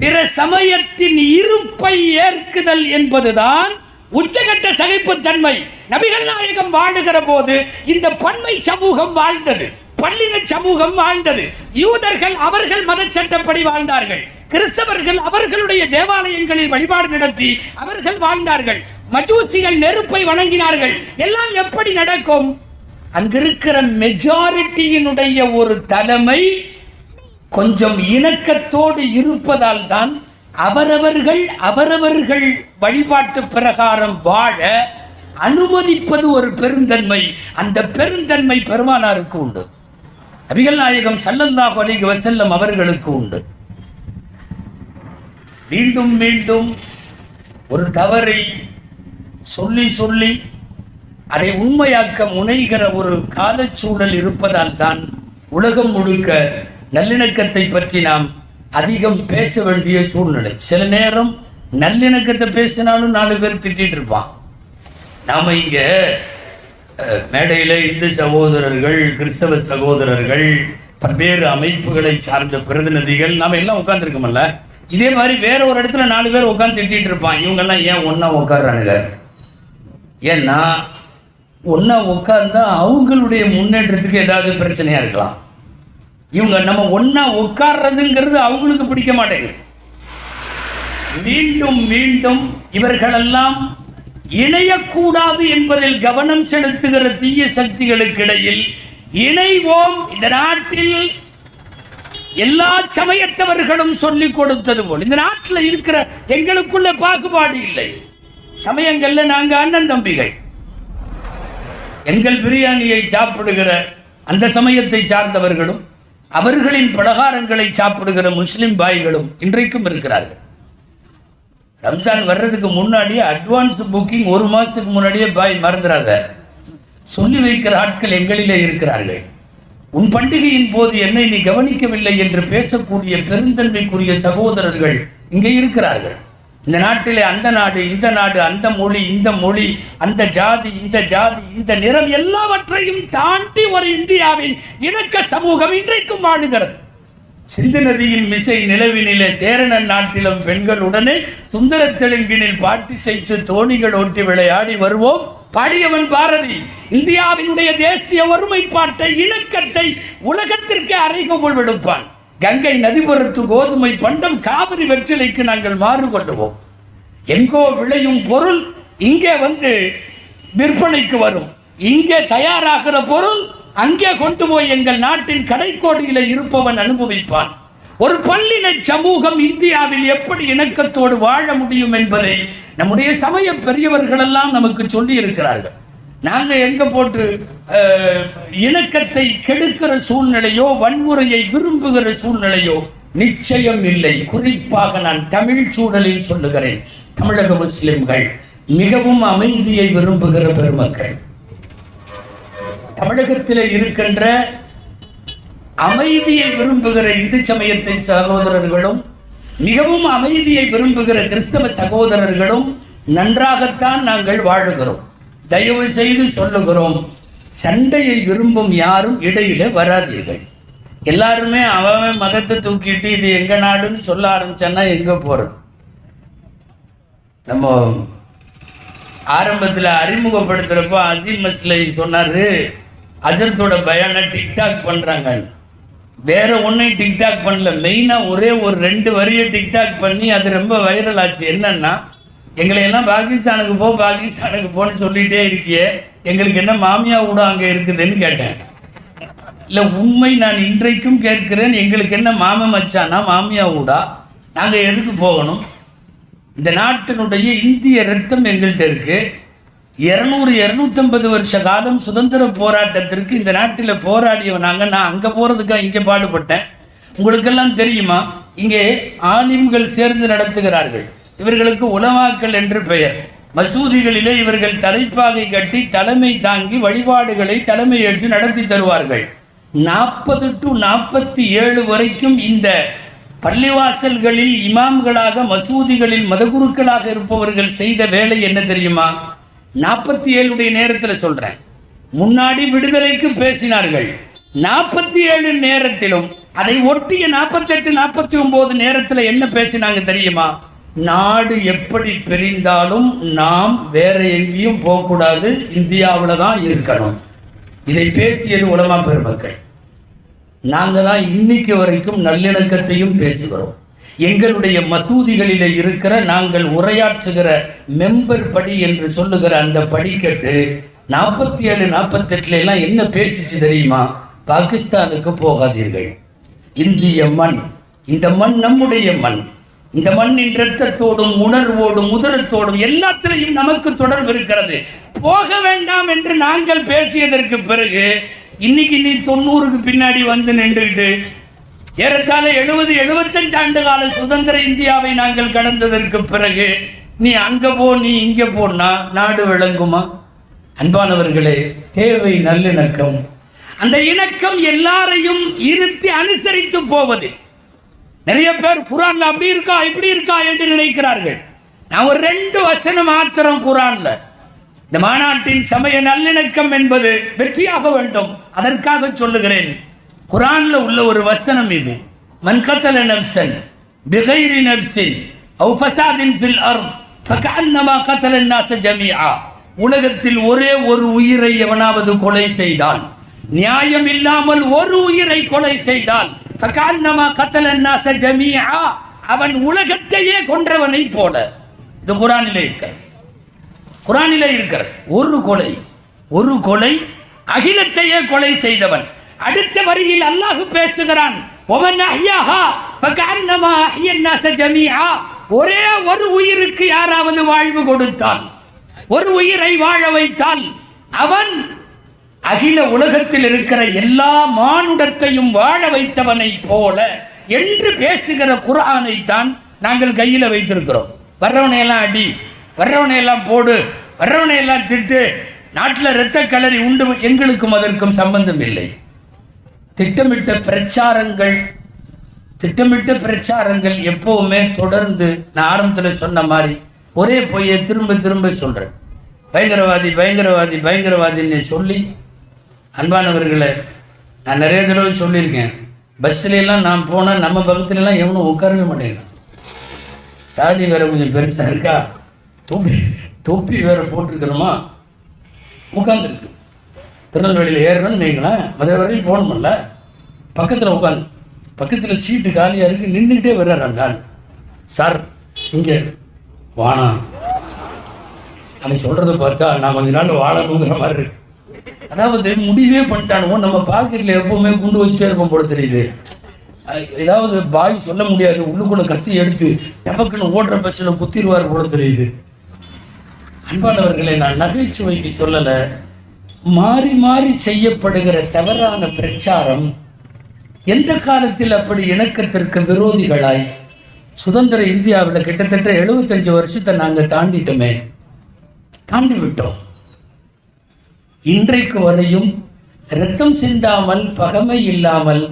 பிற சமயத்தின் இருப்பை ஏற்குதல் என்பதுதான் உச்சகட்ட சகிப்புத்தன்மை. நபிகள் நாயகம் வாழுகிற போது இந்த பன்மை சமூகம் வாழ்ந்தது, பல்லின சமூகம் வாழ்ந்தது. யூதர்கள் அவர்கள் மதச்சட்டப்படி வாழ்ந்தார்கள், கிறிஸ்தவர்கள் அவர்களுடைய தேவாலயங்களில் வழிபாடு நடத்தி அவர்கள் வாழ்ந்தார்கள், மஜூசிகள் நெருப்பை வணங்கினார்கள். எல்லாம் எப்படி நடக்கும்? அங்கிருக்கிற மெஜாரிட்டியினுடைய ஒரு தலைமை கொஞ்சம் இணக்கத்தோடு இருப்பதால் தான் அவரவர்கள் வழிபாட்டு பிரகாரம் வாழ அனுமதிப்பது ஒரு பெருந்தன்மை. அந்த பெருந்தன்மை பெருமானாருக்கு உண்டு, நபிகள் நாயகம் ஸல்லல்லாஹு அலைஹி வஸல்லம் அவர்களுக்கு உண்டு. மீண்டும் மீண்டும் ஒரு தவறை சொல்லி அதை உண்மையாக்க முனைகிற ஒரு காலச்சூழல் இருப்பதால் தான் உலகம் முழுக்க நல்லிணக்கத்தை பற்றி நாம் அதிகம் பேச வேண்டிய சூழ்நிலை. சில நேரம் நல்லிணக்கத்தை பேசினாலும் 4 பேர் திட்டிட்டு இருப்பான். நாம் இங்கே மேடையில் இந்து சகோதரர்கள், கிறிஸ்தவ சகோதரர்கள், பல்வேறு அமைப்புகளை சார்ந்த பிரதிநிதிகள் நாம் எல்லாம் உட்காந்துருக்கோம்ல. இதே மாதிரி வேற ஒரு இடத்துல 4 பேர் உட்காந்து திட்டிட்டு இருப்பான். இவங்கெல்லாம் ஏன் ஒன்றா உட்காடுறானுங்க? ஏன்னா ஒன்றா உட்கார்ந்தா அவங்களுடைய முன்னேற்றத்துக்கு ஏதாவது பிரச்சனையாக இருக்கலாம். இவங்க நம்ம ஒன்னா உட்கார்றதுங்கிறது அவங்களுக்கு பிடிக்க மாட்டேங்குது. மீண்டும் மீண்டும் இவர்களெல்லாம் இணையக்கூடாது என்பதில் கவனம் செலுத்துகிற தீய சக்திகளுக்கு இடையில் இணைவோம். இந்த நாட்டில் எல்லா சமயத்தவர்களும் சொல்லிக் கொடுத்தது போல் இந்த நாட்டில் இருக்கிற எங்களுக்குள்ள பாகுபாடு இல்லை. சமயங்கள்ல நாங்க அண்ணன் தம்பிகள். எங்கள் பிரியாணியை சாப்பிடுகிற அந்த சமயத்தை சார்ந்தவர்களும் அவர்களின் பலகாரங்களை சாப்பிடுகிற முஸ்லிம் பாய்களும் இன்றைக்கும் இருக்கிறார்கள். ரம்ஜான் வர்றதுக்கு முன்னாடியே அட்வான்ஸ் புக்கிங் 1 மாசத்துக்கு முன்னாடியே பாய் மறந்துடாத சொல்லி வைக்கிற ஆட்கள் எங்களிலே இருக்கிறார்கள். உன் பண்டிகையின் போது என்னை நீ கவனிக்கவில்லை என்று பேசக்கூடிய பெருந்தன்மைக்குரிய சகோதரர்கள் இங்கே இருக்கிறார்கள். இந்த நாட்டிலே அந்த நாடு இந்த நாடு, அந்த மொழி இந்த மொழி, அந்த ஜாதி இந்த ஜாதி, இந்த நிறம் எல்லாவற்றையும் தாண்டி ஒரு இந்தியாவின் இணக்க சமூகம் இன்றைக்கும் வாழுகிறது. சிந்து நதியின் மிசை நிலவினிலே சேரணன் நாட்டிலும் பெண்களுடனே சுந்தர தெலுங்கினில் பாட்டி செய்து தோணிகள் ஓட்டி விளையாடி வருவோம் பாடியவன் பாரதி. இந்தியாவினுடைய தேசிய ஒருமைப்பாட்டை இணக்கத்தை உலகத்திற்கு அறைகோல் விடுப்பான். கங்கை நதிபுரத்து கோதுமை பண்டம் காவிரி வெற்றிலைக்கு நாங்கள் மாறு கொள்ளுவோம். எங்கோ விளையும் பொருள் இங்கே வந்து விற்பனைக்கு வரும். இங்கே தயாராகிற பொருள் அங்கே கொண்டு போய் எங்கள் நாட்டின் கடைக்கோடியில இருப்பவன் அனுபவிப்பான். ஒரு பல்லின சமூகம் இந்தியாவில் எப்படி இணக்கத்தோடு வாழ முடியும் என்பதை நம்முடைய சமய பெரியவர்கள் எல்லாம் நமக்கு சொல்லி இருக்கிறார்கள். நாங்கள் எங்க போட்டு இணக்கத்தை கெடுக்கிற சூழ்நிலையோ வன்முறையை விரும்புகிற சூழ்நிலையோ நிச்சயம் இல்லை. குறிப்பாக நான் தமிழ் சூழலில் சொல்லுகிறேன். தமிழக முஸ்லிம்கள் மிகவும் அமைதியை விரும்புகிற பெருமக்கள். தமிழகத்தில் இருக்கின்ற அமைதியை விரும்புகிற இந்து சமயத்தின் சகோதரர்களும் மிகவும் அமைதியை விரும்புகிற கிறிஸ்தவ சகோதரர்களும் நன்றாகத்தான் நாங்கள் வாழுகிறோம். தயவு செய்து சொல்லுகிறோம், சண்டையை விரும்பும் யாரும் இடையில வராதீர்கள். எல்லாருமே அவன் மதத்தை தூக்கிட்டு இது எங்க நாடுன்னு சொல்ல ஆரம்பிச்சான்னா எங்க போறது? நம்ம ஆரம்பத்தில் அறிமுகப்படுத்துறப்போ அசீம் மஸ்லை சொன்னாரு, அசரத்தோட பயானை டிக்டாக் பண்றாங்க. வேற ஒன்றையும் டிக்டாக் பண்ணல, மெயினாக ஒரே ஒரு 2 வரியை டிக்டாக் பண்ணி அது ரொம்ப வைரல் ஆச்சு. என்னன்னா, எங்களை எல்லாம் பாகிஸ்தானுக்கு போன்னு சொல்லிகிட்டே இருக்கியே, எங்களுக்கு என்ன மாமியா கூட அங்கே இருக்குதுன்னு கேட்டேன். இல்லை உண்மை நான் இன்றைக்கும் கேட்கிறேன், எங்களுக்கு என்ன மாம மச்சானா மாமியா ஊடா? நாங்கள் எதுக்கு போகணும்? இந்த நாட்டினுடைய இந்திய ரத்தம் எங்கள்கிட்ட இருக்கு. 200-250 வருஷ காலம் சுதந்திர போராட்டத்திற்கு இந்த நாட்டில் போராடியவனாங்க. நான் அங்கே போகிறதுக்காக இங்கே பாடுபட்டேன். உங்களுக்கெல்லாம் தெரியுமா, இங்கே ஆலிம்கள் சேர்ந்து நடத்துகிறார்கள். இவர்களுக்கு உலமாக்கள் என்று பெயர். மசூதிகளிலே இவர்கள் தலைப்பாகை கட்டி தலைமை தாங்கி வழிபாடுகளை தலைமையேற்று நடத்தி தருவார்கள். 40 to 47 வரைக்கும் இந்த பள்ளிவாசல்களில் இமாம்களாக மசூதிகளில் மதகுருக்களாக இருப்பவர்கள் செய்த வேலை என்ன தெரியுமா? 47 நேரத்தில் சொல்றேன், முன்னாடி விடுதலைக்கு பேசினார்கள். 47 நேரத்திலும் அதை ஒட்டிய 48-49 நேரத்தில் என்ன பேசினாங்க தெரியுமா? நாடு எப்படி பிரிந்தாலும் நாம் வேற எங்கேயும் போகக்கூடாது, இந்தியாவில் தான் இருக்கணும். இதை பேசியது உலமா பெருமக்கள். நாங்கள் தான் இன்னைக்கு வரைக்கும் நல்லிணக்கத்தையும் பேசுகிறோம். எங்களுடைய மசூதிகளில் இருக்கிற நாங்கள் உரையாற்றுகிற மெம்பர் படி என்று சொல்லுகிற அந்த படிக்கட்டு 47-48 எல்லாம் என்ன பேசிச்சு தெரியுமா? பாகிஸ்தானுக்கு போகாதீர்கள், இந்திய மண், இந்த மண் நம்முடைய மண், இந்த மண்ணின் இரத்தத்தோடும் உணர்வோடும் உதரத்தோடும் எல்லாத்திலையும் நமக்கு தொடர்பு இருக்கிறது, போக வேண்டாம் என்று நாங்கள் பேசியதற்கு பிறகு இன்னைக்கு நீ 90க்கு பின்னாடி வந்து நின்றுகிட்டு ஏறத்தாழ 70-75 ஆண்டு கால சுதந்திர இந்தியாவை நாங்கள் கடந்ததற்கு பிறகு நீ அங்க போ நீ இங்க போனா நாடு விளங்குமா? அன்பானவர்களே, தேவை நல்லிணக்கம். அந்த இணக்கம் எல்லாரையும் இருத்தி அனுசரித்து போவது. நிறைய பேர் குரான்ல அப்படி இருக்கா இப்படி இருக்கா என்று நினைக்கிறார்கள். நான் ஒரு 2 வசனம் மாத்திரம் குரான்ல, இந்த மாநாட்டின் சமய நல்லிணக்கம் என்பது வெற்றியாக வேண்டும், அதற்காக சொல்லுகிறேன். குரான்ல உள்ள ஒரு வசனம் இது. மன் கத்தல நஃப்ஸன் பிகைரி நஃப்ஸின் அவ் ஃபஸாதின் ஃபில் அர்த் ஃபகஅன்னமா கத்தல الناس ஜமீஆ. உலகத்தில் ஒரே ஒரு உயிரை எவனாவது கொலை செய்தால் நியாயம் இல்லாமல் ஒரு உயிரை கொலை செய்தால் அவன் உலகத்தையே கொன்றவனை போல. இது குரானிலே இருக்கிறது. ஒரு கொலை அகிலத்தையே கொலை செய்தவன். அடுத்த வரியில் அல்லாஹ் பேசுகிறான், ஒரே ஒரு உயிருக்கு யாராவது வாழ்வு கொடுத்தால், ஒரு உயிரை வாழ வைத்தால், அவன் அகில உலகத்தில் இருக்கிற எல்லா மானுடத்தையும் வாழ வைத்தவனை போல என்று பேசுகிற குர்ஆனை தான் நாங்கள் கையில் வைத்திருக்கிறோம். வர்றவனையெல்லாம் அடி, வர்றவனையெல்லாம் போடு, வர்றவனையெல்லாம் திட்டு, நாட்டில் இரத்த களரி உண்டு, எங்களுக்கும் அதற்கும் சம்பந்தம் இல்லை. திட்டமிட்ட பிரச்சாரங்கள் எப்பவுமே தொடர்ந்து, நான் ஆரம்பத்தில் சொன்ன மாதிரி ஒரே பொய்யை திரும்ப திரும்ப சொல்றேன். பயங்கரவாதின்னு சொல்லி, அன்பானவர்களை நான் நிறைய தடவை சொல்லியிருக்கேன். பஸ்ல எல்லாம் நான் போனால் நம்ம பக்கத்துல எல்லாம் எவனும் உட்காரவே மாட்டேங்கிறான். தாடி வேற கொஞ்சம் பெருசா இருக்கா, தொப்பி வேற போட்டிருக்கிறோமா, உட்காந்துருக்கு. திருநெல்வேலியில் ஏறணும்னு நினைக்கலாம், மதுரை வரையும் போகணுமில்ல, பக்கத்தில் உட்காந்து, பக்கத்தில் சீட்டு காலியாக இருக்குது, நின்றுக்கிட்டே வர்றான். சார் இங்கே வானா, அவன் சொல்கிறத பார்த்தா நான் கொஞ்ச நாள் வாழணுங்கிற மாதிரி இருக்கு. அதாவது முடிவே பண்ணிட்டானுவோ, நம்ம பாக்கெட்டில் எப்பவுமே குண்டு வச்சுட்டே இருப்போம் போல தெரியுது. ஏதாவது பாய் சொல்ல முடியாது, உள்ளுக்குள்ள கத்தி எடுத்து டபக்குன்னு ஓடுற பஸ்ஸில் குத்திடுவார் போல தெரியுது. அன்பானவர்களை நான் நகைச்சுவைக்கு சொல்லலை, மாறி மாறி செய்யப்படுகிற தவறான பிரச்சாரம் எந்த காலத்தில் அப்படி இணக்கத்திற்கு விரோதிகளாய் சுதந்திர இந்தியாவில் கிட்டத்தட்ட 75 வருஷத்தை நாங்கள் தாண்டி விட்டோம். இன்றைக்கு வரையும் இரத்தம் சிந்தாமல், பகமை இல்லாமல்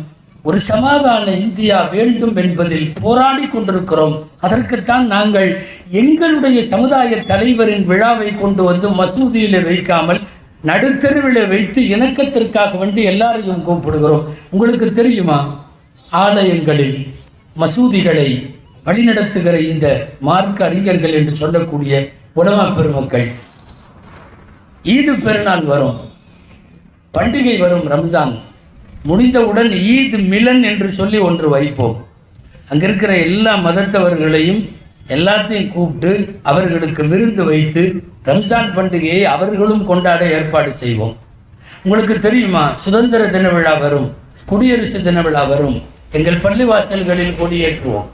ஒரு சமாதான இந்தியா வேண்டும் என்பதில் போராடி கொண்டிருக்கிறோம். அதற்குத்தான் நாங்கள் எங்களுடைய சமுதாய தலைவரின் விழாவை கொண்டு வந்து மசூதியில் வைக்காமல் நடுத்தெருவில் வைத்து இணக்கத்திற்காக வேண்டி எல்லாரையும் கூப்பிடுகிறோம். உங்களுக்கு தெரியுமா, ஆலயங்களில் மசூதிகளை வழிநடத்துகிற இந்த மார்க்க அறிஞர்கள் என்று சொல்லக்கூடிய உலமா பெருமக்கள், ஈது பெருநாள் வரும், பண்டிகை வரும், ரம்ஜான் முடிந்தவுடன் ஈத் மிலன் என்று சொல்லி ஒன்று வைப்போம். அங்கே இருக்கிற எல்லா மதத்தவர்களையும் எல்லாத்தையும் கூப்பிட்டு அவர்களுக்கு விருந்து வைத்து ரம்ஜான் பண்டிகையை அவர்களும் கொண்டாட ஏற்பாடு செய்வோம். உங்களுக்கு தெரியுமா, சுதந்திர தின விழா வரும், குடியரசு தின விழா வரும், எங்கள் பள்ளிவாசல்களில் கொடியேற்றுவோம்.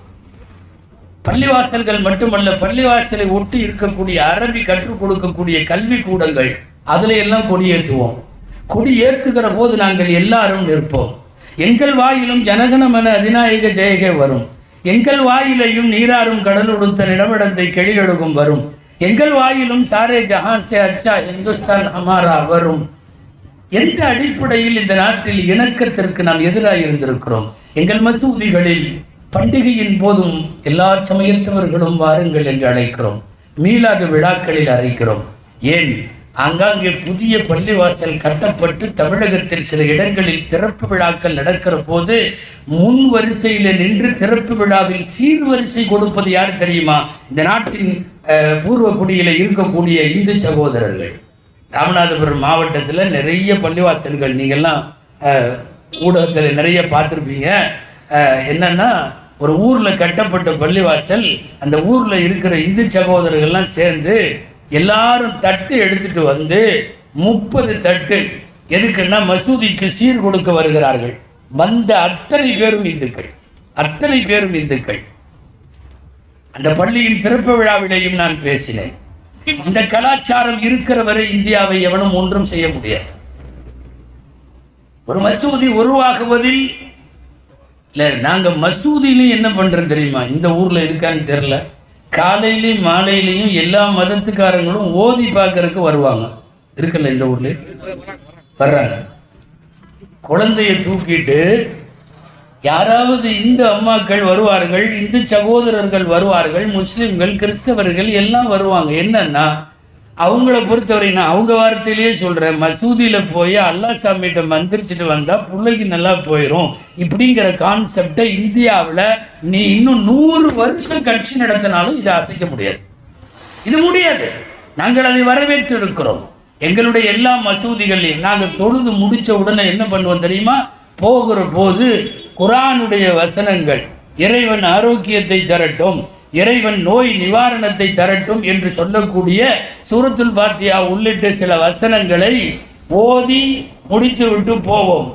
பள்ளிவாசல்கள் மட்டுமல்ல, பள்ளிவாசலை ஒட்டி இருக்கக்கூடிய அரபி கற்றுக் கொடுக்கக்கூடிய கல்வி கூடங்கள், அதில் எல்லாம் கொடியேற்றுவோம். கொடியேற்றுகிற போது நாங்கள் எல்லாரும் நிற்போம். எங்கள் வாயிலும் ஜனகணமன அதிநாயக ஜெயகே வரும், எங்கள் வாயிலையும் நீராறும் கடலுடுத்த நிலமடந்தை கெளியொழுகும் வரும், எங்கள் வாயிலும் சாரே ஜஹான் சே அச்சா இந்துஸ்தான் ஹமாரா வரும். எந்த அடிப்படையில் இந்த நாட்டில் இணக்கத்திற்கு நாம் எதிராக இருந்திருக்கிறோம்? எங்கள் மசூதிகளில் பண்டிகையின் போதும் எல்லா சமயத்தவர்களும் வாருங்கள் என்று அழைக்கிறோம். மீளாத விழாக்களில் அழைக்கிறோம். ஏன், ஆங்காங்கே புதிய பள்ளிவாசல் கட்டப்பட்டு தமிழகத்தில் சில இடங்களில் திறப்பு விழாக்கள் நடக்கிற போது முன் வரிசையில் நின்று திறப்பு விழாவில் சீர்வரிசை கொடுப்பது யார் தெரியுமா? இந்த நாட்டின் பூர்வ குடியில் இருக்கக்கூடிய இந்து சகோதரர்கள். ராமநாதபுரம் மாவட்டத்தில் நிறைய பள்ளிவாசல்கள் நீங்கள்லாம் ஊடகத்தில் நிறைய பார்த்துருப்பீங்க. என்னன்னா, ஒரு ஊரில் கட்டப்பட்ட பள்ளிவாசல், அந்த ஊரில் இருக்கிற இந்து சகோதரர்கள்லாம் சேர்ந்து எல்லாரும் தட்டு எடுத்துட்டு வந்து 30 தட்டு, எதுக்குன்னா மசூதிக்கு சீர் கொடுக்க வருகிறார்கள். வந்த அத்தனை பேரும் இந்துக்கள். அந்த பள்ளியின் திறப்பு விழாவிலையும் நான் பேசினேன். இந்த கலாச்சாரம் இருக்கிற வரை இந்தியாவை எவனும் ஒன்றும் செய்ய முடியாது. ஒரு மசூதி உருவாகுவதில் நாங்க மசூதியிலையும் என்ன பண்றோம் தெரியுமா? இந்த ஊர்ல இருக்கான்னு தெரியல, காலையிலையும் மாலையிலையும் எல்லா மதத்துக்காரங்களும் ஓதி பார்க்கறதுக்கு வருவாங்க. இருக்குல்ல, இந்த ஊர்ல வர்றாங்க. குழந்தைய தூக்கிட்டு யாராவது இந்து அம்மாக்கள் வருவார்கள், இந்து சகோதரர்கள் வருவார்கள், முஸ்லிம்கள், கிறிஸ்தவர்கள் எல்லாம் வருவாங்க. என்னன்னா, அவங்கள பொறுத்தவரை நான் அவங்க வார்த்தையிலேயே சொல்கிறேன், மசூதியில் போய் அல்லா சாமிகிட்ட மந்திரிச்சிட்டு வந்தால் பிள்ளைக்கு நல்லா போயிடும் இப்படிங்கிற கான்செப்டை இந்தியாவில் நீ இன்னும் 100 வருஷம் கட்சி நடத்தினாலும் இதை அசைக்க முடியாது. இது முடியாது. நாங்கள் அதை வரவேற்று இருக்கிறோம். எங்களுடைய எல்லா மசூதிகளையும் நாங்கள் தொழுது முடித்த உடனே என்ன பண்ணுவோம் தெரியுமா? போகிற போது குர்ஆனுடைய வசனங்கள், இறைவன் ஆரோக்கியத்தை தரட்டும், இறைவன் நோய் நிவாரணத்தை தரட்டும் என்று சொல்லக்கூடிய சூரத்துல் ஃபாத்திஹா உள்ளிட்ட சில வசனங்களை ஓதி முடித்து விட்டு போவோம்.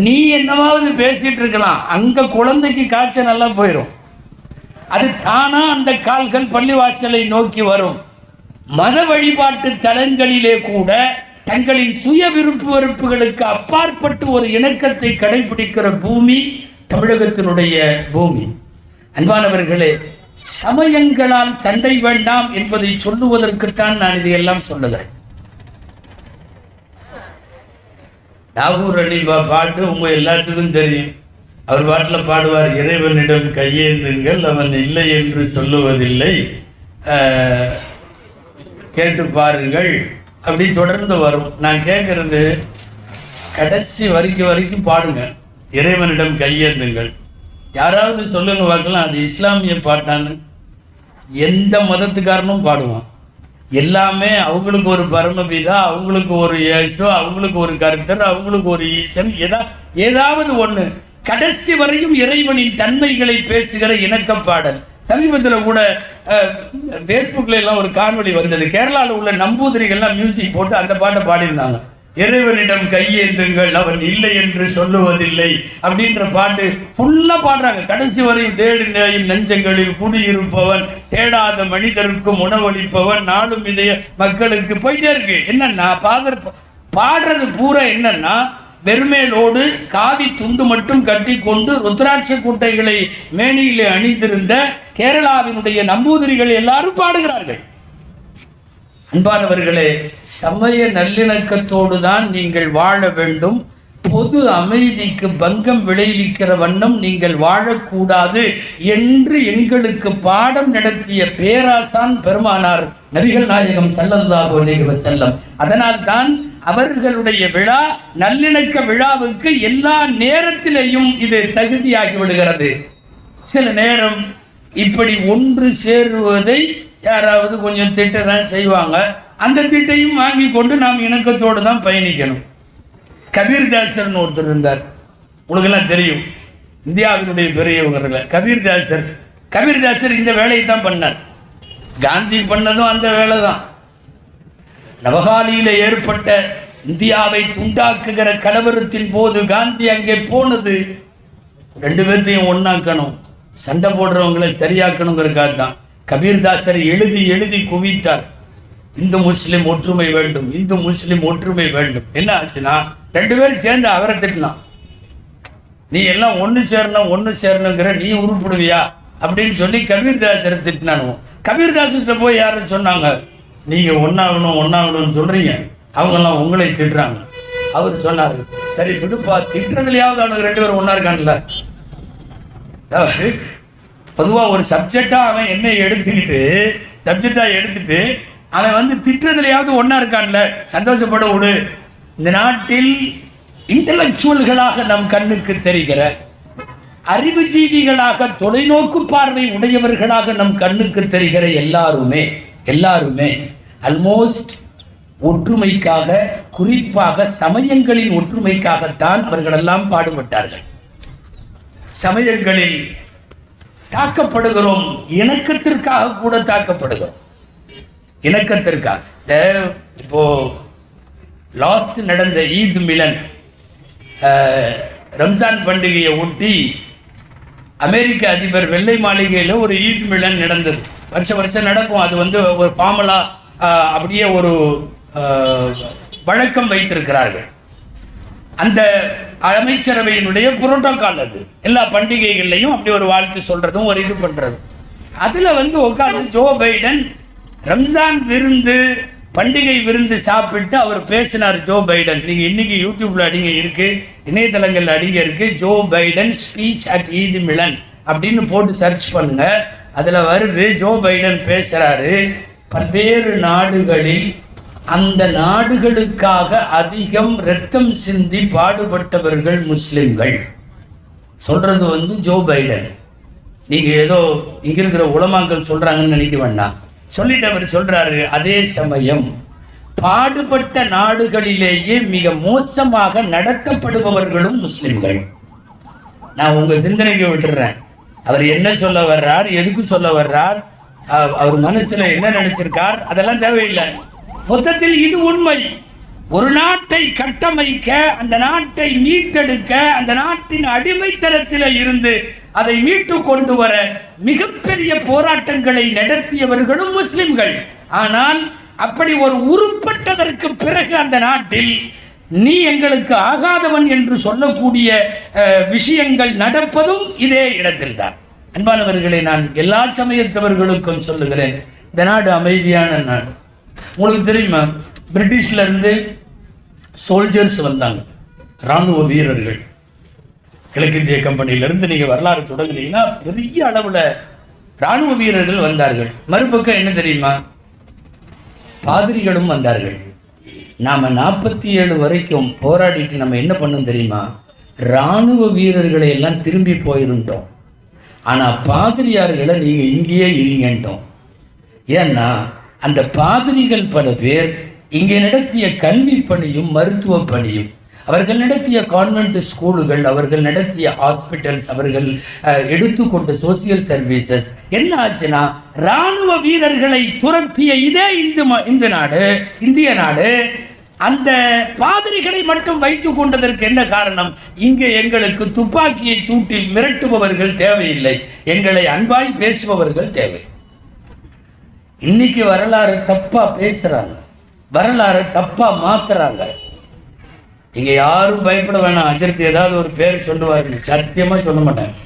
நீ என்னவாவது பேசிட்டு இருக்கலாம், அங்க குழந்தைக்கு காய்ச்சல் நல்லா போயிடும். அது தானா அந்த கால்கள் பள்ளிவாசலை நோக்கி வரும். மத வழிபாட்டு தலங்களிலே கூட தங்களின் சுய விருப்பு வெறுப்புகளுக்கு அப்பாற்பட்டு ஒரு இணக்கத்தை கடைபிடிக்கிற பூமி தமிழகத்தினுடைய பூமி. அன்பானவர்களே, சமயங்களால் சண்டை வேண்டாம் என்பதை சொல்லுவதற்குத்தான் நான் இதையெல்லாம் சொல்லுகிறேன். நாகூர் அலிபா பாட்டு உங்க எல்லாத்துக்கும் தெரியும். அவர் பாட்டில் பாடுவார், இறைவனிடம் கையேந்துங்கள், அவன் இல்லை என்று சொல்லுவதில்லை, கேட்டு பாருங்கள், அப்படி தொடர்ந்து வரும். நான் கேட்கறது, கடைசி வரைக்கும் பாடுங்க, இறைவனிடம் கையேந்துங்கள். யாராவது சொல்லுங்க பார்க்கலாம், அது இஸ்லாமிய பாட்டான்னு. எந்த மதத்துக்காரனும் பாடுவான். எல்லாமே அவங்களுக்கு ஒரு பரமபிதா, அவங்களுக்கு ஒரு இயேசு, அவங்களுக்கு ஒரு கர்த்தர், அவங்களுக்கு ஒரு ஈசன், ஏதாவது ஒன்று. கடைசி வரையும் இறைவனின் தன்மைகளை பேசுகிற இணக்கப்பாடல். சமீபத்தில் கூட ஃபேஸ்புக்கில் எல்லாம் ஒரு காணொளி வந்தது. கேரளாவில் உள்ள நம்பூதிரிகள்லாம் மியூசிக் போட்டு அந்த பாட்டை பாடியிருந்தாங்க. இறைவனிடம் கையேந்துங்கள், அவன் இல்லை என்று சொல்லுவதில்லை அப்படின்ற பாட்டு ஃபுல்லாக பாடுறாங்க. கடைசி வரையும் தேடி நேயும் நெஞ்சங்களில் குடியிருப்பவன், தேடாத மனிதருக்கும் உணவளிப்பவன், நாடும் இதய மக்களுக்கு போயிட்டே இருக்கு. என்னன்னா பாடுறது பூரா என்னன்னா, வெறுமேலோடு காவி துண்டு மட்டும் கட்டி கொண்டு ருத்ராட்ச கூட்டைகளை மேனியிலே அணிந்திருந்த கேரளாவினுடைய நம்பூதிரிகள் எல்லாரும் பாடுகிறார்கள். அன்பானவர்களே, சமய நல்லிணக்கத்தோடு தான் நீங்கள் வாழ வேண்டும். பொது அமைதிக்கு பங்கம் விளைவிக்கிற வண்ணம் நீங்கள் வாழக்கூடாது என்று எங்களுக்கு பாடம் நடத்திய பேராசான் பெருமானார் நபிகள் நாயகம் ஸல்லல்லாஹு அலைஹி வஸல்லம். அதனால் தான் அவர்களுடைய விழா நல்லிணக்க விழாவுக்கு எல்லா நேரத்திலேயும் இது தகுதியாகி விடுகிறது. சில நேரம் இப்படி ஒன்று சேருவதை யாராவது கொஞ்சம் திட்ட தான் செய்வாங்க. அந்த திட்டையும் வாங்கி கொண்டு நாம் இணக்கத்தோடு தான் பயணிக்கணும். கபீர்தாசர்னு ஒருத்தர் இருந்தார், உங்களுக்கெல்லாம் தெரியும், இந்தியாவினுடைய பெரியவர்கள். கபீர்தாசர் இந்த வேலையை தான் பண்ணார். காந்தி பண்ணதும் அந்த வேலை தான். நவகாலியில் ஏற்பட்ட இந்தியாவை துண்டாக்குகிற கலவரத்தின் போது காந்தி அங்கே போனது ரெண்டு பேர்த்தையும் ஒன்னாக்கணும், சண்டை போடுறவங்களை சரியாக்கணுங்கிறதுக்காக தான். கபீர்தாசர் எழுதி குவித்தார், இந்து முஸ்லிம் ஒற்றுமை வேண்டும், இந்து முஸ்லிம் ஒற்றுமை வேண்டும். என்ன ஆச்சுன்னா, ரெண்டு பேரும் சேர்ந்து அவரை திட்டினான். நீ எல்லாம் ஒன்று சேரணுங்கிற, நீ உருப்பிடுவியா அப்படின்னு சொல்லி கபீர்தாசரை திட்டினானுவோம். கபீர்தாசர்கிட்ட போய் யாரும் சொன்னாங்க, நீங்கள் ஒன்றாகணும்னு சொல்கிறீங்க, அவங்கெல்லாம் உங்களை திட்டுறாங்க. அவர் சொன்னார், சரி விடுப்பா, திட்டுறதுலையாவது அவனுக்கு ரெண்டு பேரும் ஒன்றா இருக்கான்ல. பொதுவாக ஒரு சப்ஜெக்டாக அவன் என்ன எடுத்துட்டு அவன் திட்டுறதுலையாவது ஒன்றா இருக்கான்ல, சந்தோஷப்பட விடு. இந்த நாட்டில் இன்டலெக்சுவல்களாக நம் கண்ணுக்கு தெரிகிற, அறிவுஜீவிகளாக தொலைநோக்கு பார்வை உடையவர்களாக நம் கண்ணுக்கு தெரிகிற எல்லாருமே அல்மோஸ்ட் ஒற்றுமைக்காக, குறிப்பாக சமயங்களின் ஒற்றுமைக்காகத்தான் அவர்களெல்லாம் பாடுபட்டார்கள். சமயங்களில் தாக்கப்படுகிறோம், இணக்கத்திற்காக கூட தாக்கப்படுகிறோம். இணக்கத்திற்காக இப்போ லாஸ்ட் நடந்த ஈத் மிலன், ரம்ஜான் பண்டிகையை ஒட்டி அமெரிக்க அதிபர் வெள்ளை மாளிகையில் ஒரு ஈத் மிலன் நடந்தது. வருஷம் நடக்கும். அது ஒரு ஃபார்முலா, அப்படியே ஒரு வழக்கம் வைத்திருக்கிறார்கள். அந்த அமைச்சரவையினுடைய புரோட்டோகால் அது. எல்லா பண்டிகைகள்லையும் அப்படி ஒரு வாழ்த்து சொல்றதும் ஒரு இது பண்றதும். அதுல உட்கார்ந்து ஜோ பைடன் ரம்ஜான் விருந்து, பண்டிகை விருந்து சாப்பிட்டு அவர் பேசினார். ஜோ பைடன், நீங்க இன்னைக்கு யூடியூப்ல அடிங்க இருக்கு, இணையதளங்கள்ல அடிங்க இருக்கு, Joe Biden speech at Eid Milan அப்படின்னு போட்டு சர்ச் பண்ணுங்க. அதுல வருது, ஜோ பைடன் பேசுறாரு, பல்வேறு நாடுகளில் அந்த நாடுகளுக்காக அதிகம் ரத்தம் சிந்தி பாடுபட்டவர்கள் முஸ்லிம்கள். சொல்றது ஜோ பைடன். நீங்க ஏதோ இங்க இருக்கிற உலமாக்கள் சொல்றாங்கன்னு நினைக்க வேண்டாம். சொல்லிட்டு அவர் சொல்றாரு, அதே சமயம் பாடுபட்ட நாடுகளிலேயே மிக மோசமாக நடத்தப்படுபவர்களும் முஸ்லிம்கள். நான் உங்க சிந்தனைக்கு விட்டுறேன். அவர் என்ன சொல்ல வர்றார், எதுக்கு சொல்ல வர்றார், அவர் மனசுல என்ன நினைச்சிருக்கார், அதெல்லாம் தேவையில்லை. மொத்தத்தில் இது உண்மை. ஒரு நாட்டை கட்டமைக்க, அந்த நாட்டை மீட்டெடுக்க, அந்த நாட்டின் அடிமைத்தனத்தில் இருந்து அதை மீட்டு கொண்டு வர மிகப்பெரிய போராட்டங்களை நடத்தியவர்களும் முஸ்லிம்கள். ஆனால் அப்படி ஒரு உருப்பட்டதற்கு பிறகு அந்த நாட்டில் நீ எங்களுக்கு ஆகாதவன் என்று சொல்லக்கூடிய விஷயங்கள் நடப்பதும் இதே இடத்தில்தான். அன்பானவர்களை, நான் எல்லா சமயத்தவர்களுக்கும் சொல்லுகிறேன், இந்த நாடு அமைதியான நாடு. உங்களுக்கு தெரியுமா, பிரிட்டிஷ்ல இருந்து சோல்ஜர்ஸ் வந்தாங்க, இராணுவ வீரர்கள். கிழக்கிந்திய கம்பெனியிலிருந்து நீங்கள் வரலாறு தொடங்குனீங்கன்னா பெரிய அளவில் இராணுவ வீரர்கள் வந்தார்கள். மறுபக்கம் என்ன தெரியுமா, பாதிரிகளும் வந்தார்கள். நாம் 47 வரைக்கும் போராடிட்டு நம்ம என்ன பண்ணோம் தெரியுமா, இராணுவ வீரர்களை எல்லாம் திரும்பி போயிருந்தோம். ஆனால் பாதிரியார்களை நீங்கள் இங்கேயே இருங்கன்ட்டோம். ஏன்னா அந்த பாதிரிகள் பல பேர் இங்கே நடத்திய கல்வி பணியும் மருத்துவ பணியும், அவர்கள் நடத்திய கான்வென்ட் ஸ்கூலுகள், அவர்கள் நடத்திய ஹாஸ்பிட்டல்ஸ், அவர்கள் எடுத்துக்கொண்ட சோசியல் சர்வீசஸ் என்ன ஆச்சுன்னா, இராணுவ வீரர்களை துரத்திய இதே இந்திய நாடு அந்த பாதிரிகளை மட்டும் வைத்துக் கொண்டதற்கு என்ன காரணம்? இங்கே எங்களுக்கு துப்பாக்கியை தூட்டி மிரட்டுபவர்கள் தேவையில்லை, எங்களை அன்பாய் பேசுபவர்கள் தேவை. இன்னைக்கு வரலாறு தப்பா பேசுறாங்க, வரலாறு தப்பா மாத்துறாங்க. இங்க யாரும் பயப்பட வேணாம். அஜர்த்து ஏதாவது ஒரு பேர் சொல்லுவாருங்க, சத்தியமா சொல்ல மாட்டாங்க.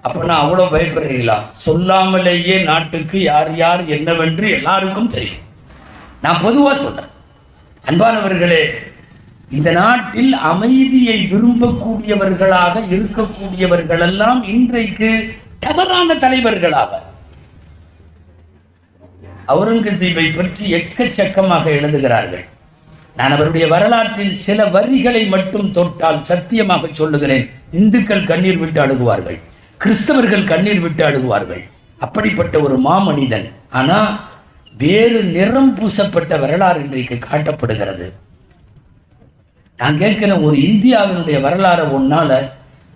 அப்படின்னா அவ்வளோ பயப்படுறீங்களா? சொல்லாமலேயே நாட்டுக்கு யார் யார் என்னவென்று எல்லாருக்கும் தெரியும். நான் பொதுவாக சொல்றேன், அன்பானவர்களே, இந்த நாட்டில் அமைதியை விரும்பக்கூடியவர்களாக இருக்கக்கூடியவர்கள் எல்லாம் இன்றைக்கு தவறான தலைவர்களாக. அவுரங்கசீபை பற்றி எக்கச்சக்கமாக எழுதுகிறார்கள். நான் அவருடைய வரலாற்றில் சில வரிகளை மட்டும் தொட்டால் சத்தியமாக சொல்லுகிறேன், இந்துக்கள் கண்ணீர் விட்டு அழுகுவார்கள், கிறிஸ்தவர்கள் கண்ணீர் விட்டு அழுகுவார்கள். அப்படிப்பட்ட ஒரு மாமனிதன். ஆனால் வேறு நிறம் பூசப்பட்ட வரலாறு இன்றைக்கு காட்டப்படுகிறது. நான் கேட்கிறேன், ஒரு இந்தியாவினுடைய வரலாறு ஒன்னால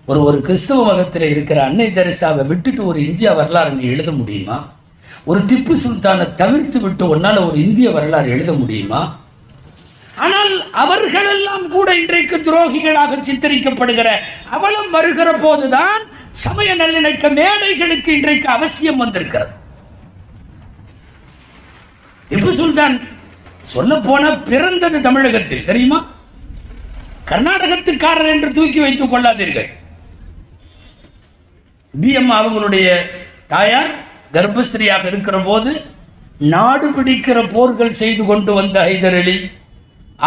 ஒரு கிறிஸ்தவ மதத்தில் இருக்கிற அன்னை தெரசாவை விட்டுட்டு ஒரு இந்தியா வரலாறு நீ எழுத முடியுமா? ஒரு திப்பு சுல்தானை தவிர்த்து விட்டு ஒன்னால ஒரு இந்திய வரலாறு எழுத முடியுமா? ஆனால் அவர்களெல்லாம் கூட இன்றைக்கு துரோகிகளாக சித்தரிக்கப்படுகிற அவலம் வருகிற போதுதான் சமய நல்லிணக்க மேடைகளுக்கு இன்றைக்கு அவசியம் வந்திருக்கிறது. திப்பு சுல்தான் சொல்ல போன பிறந்தது தமிழகத்தில், தெரியுமா? கர்நாடகத்துக்காரர் என்று தூக்கி வைத்துக் கொள்ளாதீர்கள். பிஎம் அவங்களுடைய தாயார் கர்ப்பஸ்திரியாக இருக்கிற போது நாடு பிடிக்கிற போர்கள் செய்து கொண்டு வந்த ஹைதர் அலி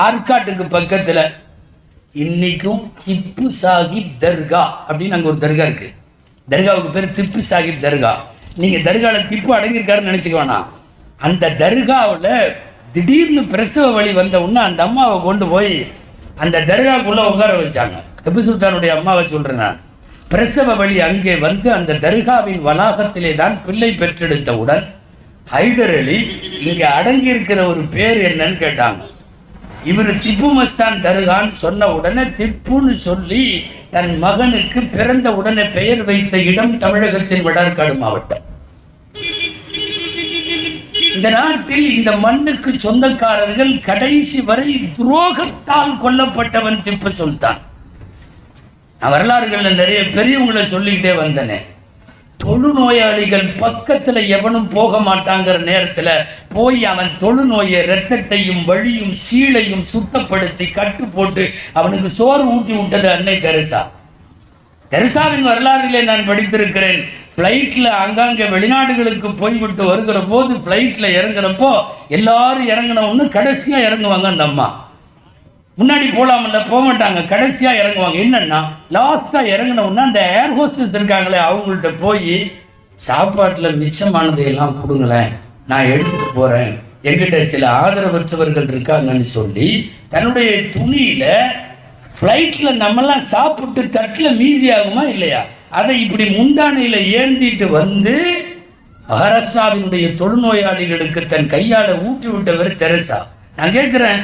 ஆற்காட்டுக்கு பக்கத்தில் இன்னைக்கும் திப்பு சாஹிப் தர்கா அப்படின்னு அங்கே ஒரு தர்கா இருக்கு. தர்காவுக்கு பேர் திப்பு சாஹிப் தர்கா. நீங்கள் தர்காவில் திப்பு அடங்கியிருக்காருன்னு நினச்சிக்க வேணாம். அந்த தர்காவில் திடீர்னு பிரசவ வழி வந்த உடனே அந்த அம்மாவை கொண்டு போய் அந்த தர்காவுக்குள்ளே உட்கார வச்சாங்க. திப்பு சுல்தானுடைய அம்மாவை சொல்கிறேன் நான். பிரசவ வழி அங்கே வந்து அந்த தர்காவின் வளாகத்திலே தான் பிள்ளை பெற்றெடுத்தவுடன் ஹைதர் அலி இங்கே அடங்கி இருக்கிற ஒரு பேர் என்னன்னு கேட்டாங்க. இவர் திப்பு மஸ்தான் தர்கான்னு சொன்ன உடனே திப்புன்னு சொல்லி தன் மகனுக்கு பிறந்த உடனே பெயர் வைத்த இடம் தமிழகத்தின் வடார்காடு மாவட்டம். இந்த நாட்டில் இந்த மண்ணுக்கு சொந்தக்காரர்கள் கடைசி வரை துரோகத்தால் கொல்லப்பட்டவன் திப்பு சுல்தான். நான் வரலாறுகள்ல நிறைய பெரியவங்களை சொல்லிக்கிட்டே வந்தனே. தொழுநோயாளிகள் பக்கத்துல எவனும் போக மாட்டாங்கிற நேரத்துல போய் அவன் தொழுநோயை இரத்தத்தையும் வழியும் சீளையும் சுத்தப்படுத்தி கட்டு போட்டு அவனுக்கு சோறு ஊட்டி விட்டது அன்னை தெரசா. தெரசாவின் வரலாறிலே நான் படித்திருக்கிறேன். ஃப்ளைட்டில் அங்கங்கே வெளிநாடுகளுக்கு போய்விட்டு வருகிற போது ஃப்ளைட்டில் இறங்குறப்போ எல்லாரும் இறங்கினவொன்னு கடைசியாக இறங்குவாங்க. அந்த அம்மா முன்னாடி போகலாமில்ல, போக மாட்டாங்க, கடைசியாக இறங்குவாங்க. என்னன்னா லாஸ்ட்டாக இறங்கினவுன்னா அந்த ஏர் ஹோஸ்டஸ் இருக்காங்களே அவங்கள்ட்ட போய் சாப்பாட்டில் மிச்சமானதையெல்லாம் கொடுங்களேன், நான் எடுத்துகிட்டு போகிறேன், எங்கிட்ட சில ஆதரவற்றவர்கள் இருக்காங்கன்னு சொல்லி தன்னுடைய துணியில் ஃப்ளைட்டில் நம்மெல்லாம் சாப்பிட்டு தட்டில் மீதி ஆகுமா இல்லையா, அதை இப்படி முந்தானையில் ஏந்திட்டு வந்து மகாராஷ்டிராவினுடைய தொழுநோயாளிகளுக்கு தன் கையால் ஊட்டி விட்டவர் தெரசா. நான் கேட்குறேன்,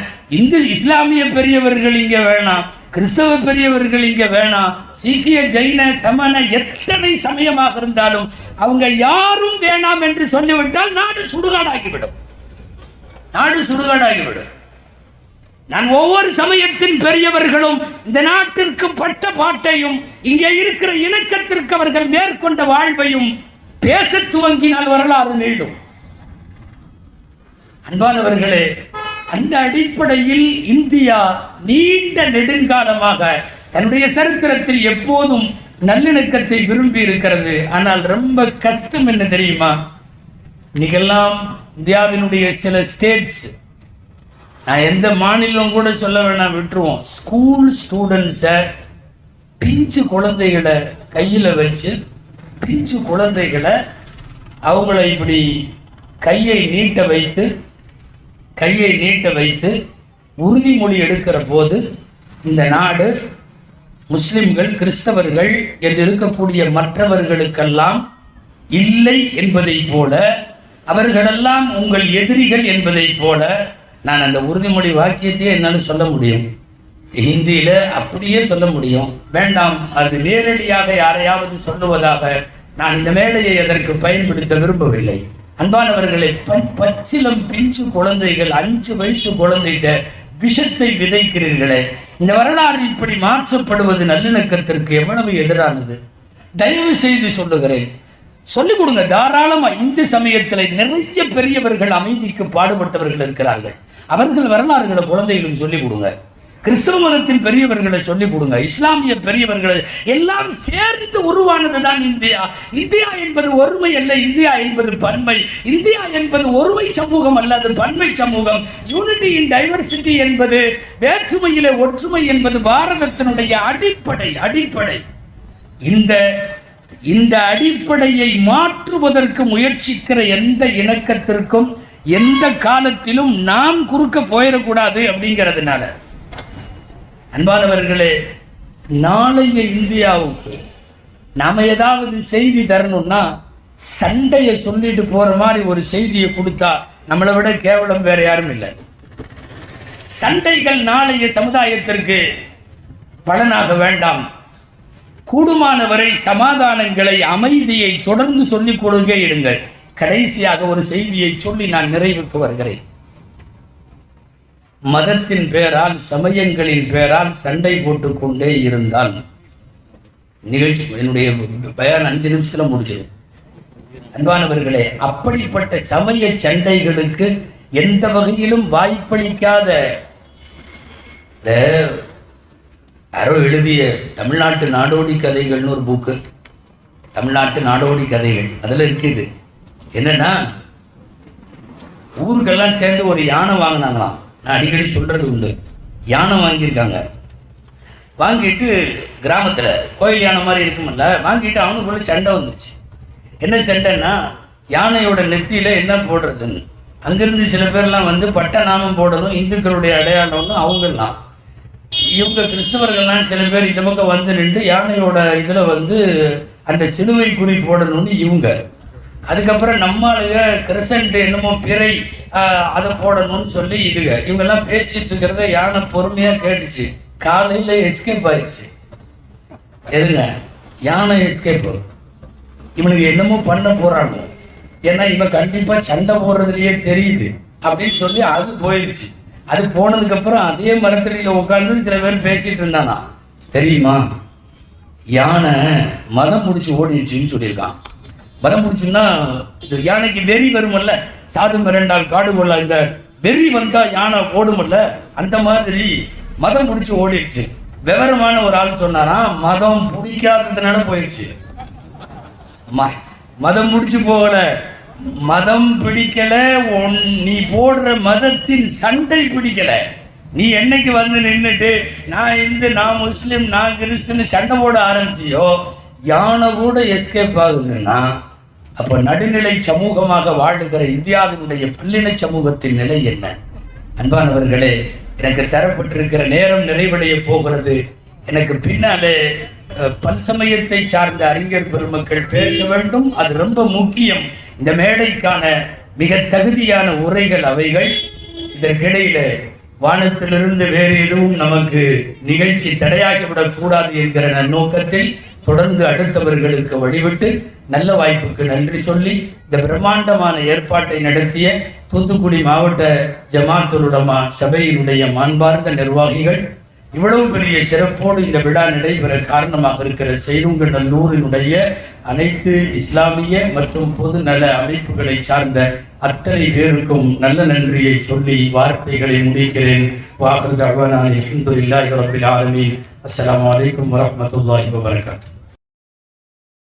இஸ்லாமிய பெரியவர்கள் இங்கே வேணாம், கிறிஸ்தவ பெரியவர்கள் இங்கே வேணாம், சீக்கிய ஜெயின சமண எத்தனை சமயமாக இருந்தாலும் அவங்க யாரும் வேணாம் என்று சொல்லிவிட்டால் நாடு சுடுகாடாகிவிடும். நாடு சுடுகாடாகிவிடும். நான் ஒவ்வொரு சமயத்தின் பெரியவர்களும் இந்த நாட்டிற்கு பட்ட பாட்டையும் இங்கே இருக்கிற இணக்கத்திற்கு அவர்கள் மேற்கொண்ட வாழ்வையும் பேச துவங்கினால் வரலாறு நீடும். அன்பானவர்களே, அந்த அடிப்படையில் இந்தியா நீண்ட நெடுங்காலமாக தன்னுடைய சரித்திரத்தில் எப்போதும் நல்லிணக்கத்தை விரும்பி இருக்கிறது. ஆனால் ரொம்ப கஷ்டம் என்ன தெரியுமா? இன்னைக்கெல்லாம் இந்தியாவினுடைய சில ஸ்டேட்ஸ், நான் எந்த மாநிலம் கூட சொல்ல வேணாம், விட்டுருவோம், ஸ்கூல் ஸ்டூடெண்ட்ஸை பிஞ்சு குழந்தைகளை கையில் வச்சு, பிஞ்சு குழந்தைகளை அவங்கள இப்படி கையை நீட்ட வைத்து உறுதிமொழி எடுக்கிற போது இந்த நாடு முஸ்லிம்கள், கிறிஸ்தவர்கள் என்று இருக்கக்கூடிய மற்றவர்களுக்கெல்லாம் இல்லை என்பதை போல, அவர்களெல்லாம் உங்கள் எதிரிகள் என்பதை போல, நான் அந்த உறுதிமொழி வாக்கியத்தையே என்னால் சொல்ல முடியும், ஹிந்தியில் அப்படியே சொல்ல முடியும். வேண்டாம், அது நேரடியாக யாரையாவது சொல்லுவதாக நான் இந்த மேடையை அதற்கு பயன்படுத்த விரும்பவில்லை. அன்பானவர்களை, பச்சிலம் பிஞ்சு குழந்தைகள், 5 வயசு குழந்தைகிட்ட விஷத்தை விதைக்கிறீர்களே, இந்த வரலாறு இப்படி மாற்றப்படுவது நல்லிணக்கத்திற்கு எவ்வளவு எதிரானது? தயவு செய்து சொல்லுகிறேன், சொல்லிக் கொடுங்க தாராளமா. இந்து சமயத்தில் நிறைய பெரியவர்கள் அமைதிக்கு பாடுபட்டவர்கள் இருக்கிறார்கள். அவர்கள் வரலாறுகளை குழந்தைகளுக்கு சொல்லிக் கொடுங்க. கிறிஸ்தவ மதத்தின் பெரியவர்களை சொல்லிக் கொடுங்க. இஸ்லாமிய பெரியவர்களை எல்லாம் சேர்ந்து உருவானது தான் இந்தியா. இந்தியா என்பது ஒருமை அல்ல, இந்தியா என்பது பன்மை. இந்தியா என்பது ஒருமை சமூகம் அல்ல, அது பன்மை சமூகம். யூனிட்டி இன் டைவர்சிட்டி என்பது, வேற்றுமையிலே ஒற்றுமை என்பது பாரதத்தினுடைய அடிப்படை. இந்த அடிப்படையை மாற்றுவதற்கு முயற்சிக்கிற எந்த இணக்கத்திற்கும் எந்த காலத்திலும் நாம் குறுக்க போயிடக்கூடாது. அப்படிங்கிறதுனால அன்பானவர்களே, நாளைய இந்தியாவுக்கு நாம் ஏதாவது செய்தி தரணும்னா சண்டையை சொல்லிட்டு போகிற மாதிரி ஒரு செய்தியை கொடுத்தா நம்மளை விட கேவலம் வேற யாரும் இல்லை. சண்டைகள் நாளைய சமுதாயத்திற்கு பலனாக வேண்டாம். கூடுமானவரை சமாதானங்களை, அமைதியை தொடர்ந்து சொல்லிக் கொடுங்க இடுங்கள். கடைசியாக ஒரு செய்தியை சொல்லி நான் நிறைவுக்கு வருகிறேன். மதத்தின் பேரால், சமயங்களின் பேரால் சண்டை போட்டுக்கொண்டே இருந்தால் நிகழ்ச்சி, என்னுடைய பயான் 5 நிமிஷத்துல முடிச்சிடும். அன்பானவர்களே, அப்படிப்பட்ட சமய சண்டைகளுக்கு எந்த வகையிலும் வாய்ப்பளிக்காத யாரோ எழுதிய தமிழ்நாட்டு நாடோடி கதைகள்னு ஒரு புக்கு, தமிழ்நாட்டு நாடோடி கதைகள், அதில் இருக்குது என்னன்னா, ஊருக்கெல்லாம் சேர்ந்து ஒரு யானை வாங்கினாங்களாம். நான் அடிக்கடி சொல்கிறது உண்டு. யானை வாங்கியிருக்காங்க. வாங்கிட்டு கிராமத்தில் கோயில் யானை மாதிரி இருக்குமில்ல, வாங்கிட்டு அவனுக்குள்ள சண்டை வந்துருச்சு. என்ன சண்டைன்னா, யானையோட நெத்தியில் என்ன போடுறதுன்னு. அங்கேருந்து சில பேர்லாம் வந்து பட்ட நாமம் போடணும், இந்துக்களுடைய அடையாளம்னு அவங்கெல்லாம். இவங்க கிறிஸ்தவர்கள்லாம் சில பேர் இந்த பக்கம் வந்து நின்று யானையோட இதில் வந்து அந்த சிலுவை குறி போடணும்னு இவங்க. அதுக்கப்புறம் நம்மளுங்க கிரசன்ட் என்னமோ பிறை அதை போடணும்னு சொல்லி இவங்கெல்லாம் பேசிட்டு இருக்கிறத யானை பொறுமையாக கேட்டுச்சு. காலையில் எஸ்கேப் ஆயிடுச்சு. எதுங்க, யானை எஸ்கேப். இவனுக்கு என்னமோ பண்ண போறாங்க, ஏன்னா இவன் கண்டிப்பாக சண்டை போடுறதுலையே தெரியுது அப்படின்னு சொல்லி அது போயிடுச்சு. அது போனதுக்கப்புறம் அதே மரத்தடியில் உட்காந்து சில பேர் பேசிட்டு இருந்தானா தெரியுமா, யானை மதம் முடிச்சு ஓடிடுச்சுன்னு சொல்லியிருக்கான். மதம் முடிச்சுன்னா இது யானைக்கு வெறி வருமல்ல, சாது மிரண்டால் காடு கொள்ள, இந்த வெறி வந்தா யானை ஓடுமல்ல, அந்த மாதிரி மதம் பிடிச்சி ஓடிடுச்சு. விவரமான ஒரு ஆள் சொன்னாராம், மதம் பிடிக்காததுனால போயிடுச்சு. மதம் முடிச்சு போகல, மதம் பிடிக்கல, நீ போடுற மதத்தின் சண்டை பிடிக்கல. நீ என்னைக்கு வந்து நின்றுட்டு நான் இந்து, நான் முஸ்லீம், நான் கிறிஸ்துன்னு சண்டை போட ஆரம்பிச்சியோ, யானை கூட எஸ்கேப் ஆகுதுன்னா அப்போ நடுநிலை சமூகமாக வாழுகிற இந்தியாவினுடைய பல்லின சமூகத்தின் நிலை என்ன? அன்பானவர்களே, எனக்கு தரப்பட்டிருக்கிற நேரம் நிறைவடைய போகிறது. எனக்கு பின்னாலே பல்சமயத்தை சார்ந்த அறிஞர் பெருமக்கள் பேச வேண்டும். அது ரொம்ப முக்கியம். இந்த மேடைக்கான மிக தகுதியான உரைகள் அவைகள். இதற்கிடையில வானத்திலிருந்து வேறு எதுவும் நமக்கு நிகழ்ச்சி தடையாகிவிடக் கூடாது என்கிற நோக்கத்தில் தொடர்ந்து அடுத்தவர்களுக்கு வழிவிட்டு நல்ல வாய்ப்புக்கு நன்றி சொல்லி இந்த பிரம்மாண்டமான ஏற்பாட்டை நடத்திய தூத்துக்குடி மாவட்ட ஜமாத்துல் உலமா சபையினுடைய மாண்பார்ந்த நிர்வாகிகள், இவ்வளவு பெரிய சிறப்போடு இந்த விழா நடைபெற காரணமாக இருக்கிற செய்துங்கநல்லூரினுடைய அனைத்து இஸ்லாமிய மற்றும் பொது நல அமைப்புகளை சார்ந்த அத்தனை பேருக்கும் நல்ல நன்றியை சொல்லி வார்த்தைகளை முடிக்கிறேன். வாஹிரு தஅவானா அல்ஹம்துலில்லாஹி ரப்பில் ஆலமீன். அஸ்ஸலாமு அலைக்கும் வரஹ்மத்துல்லாஹி வபரகாத்துஹு.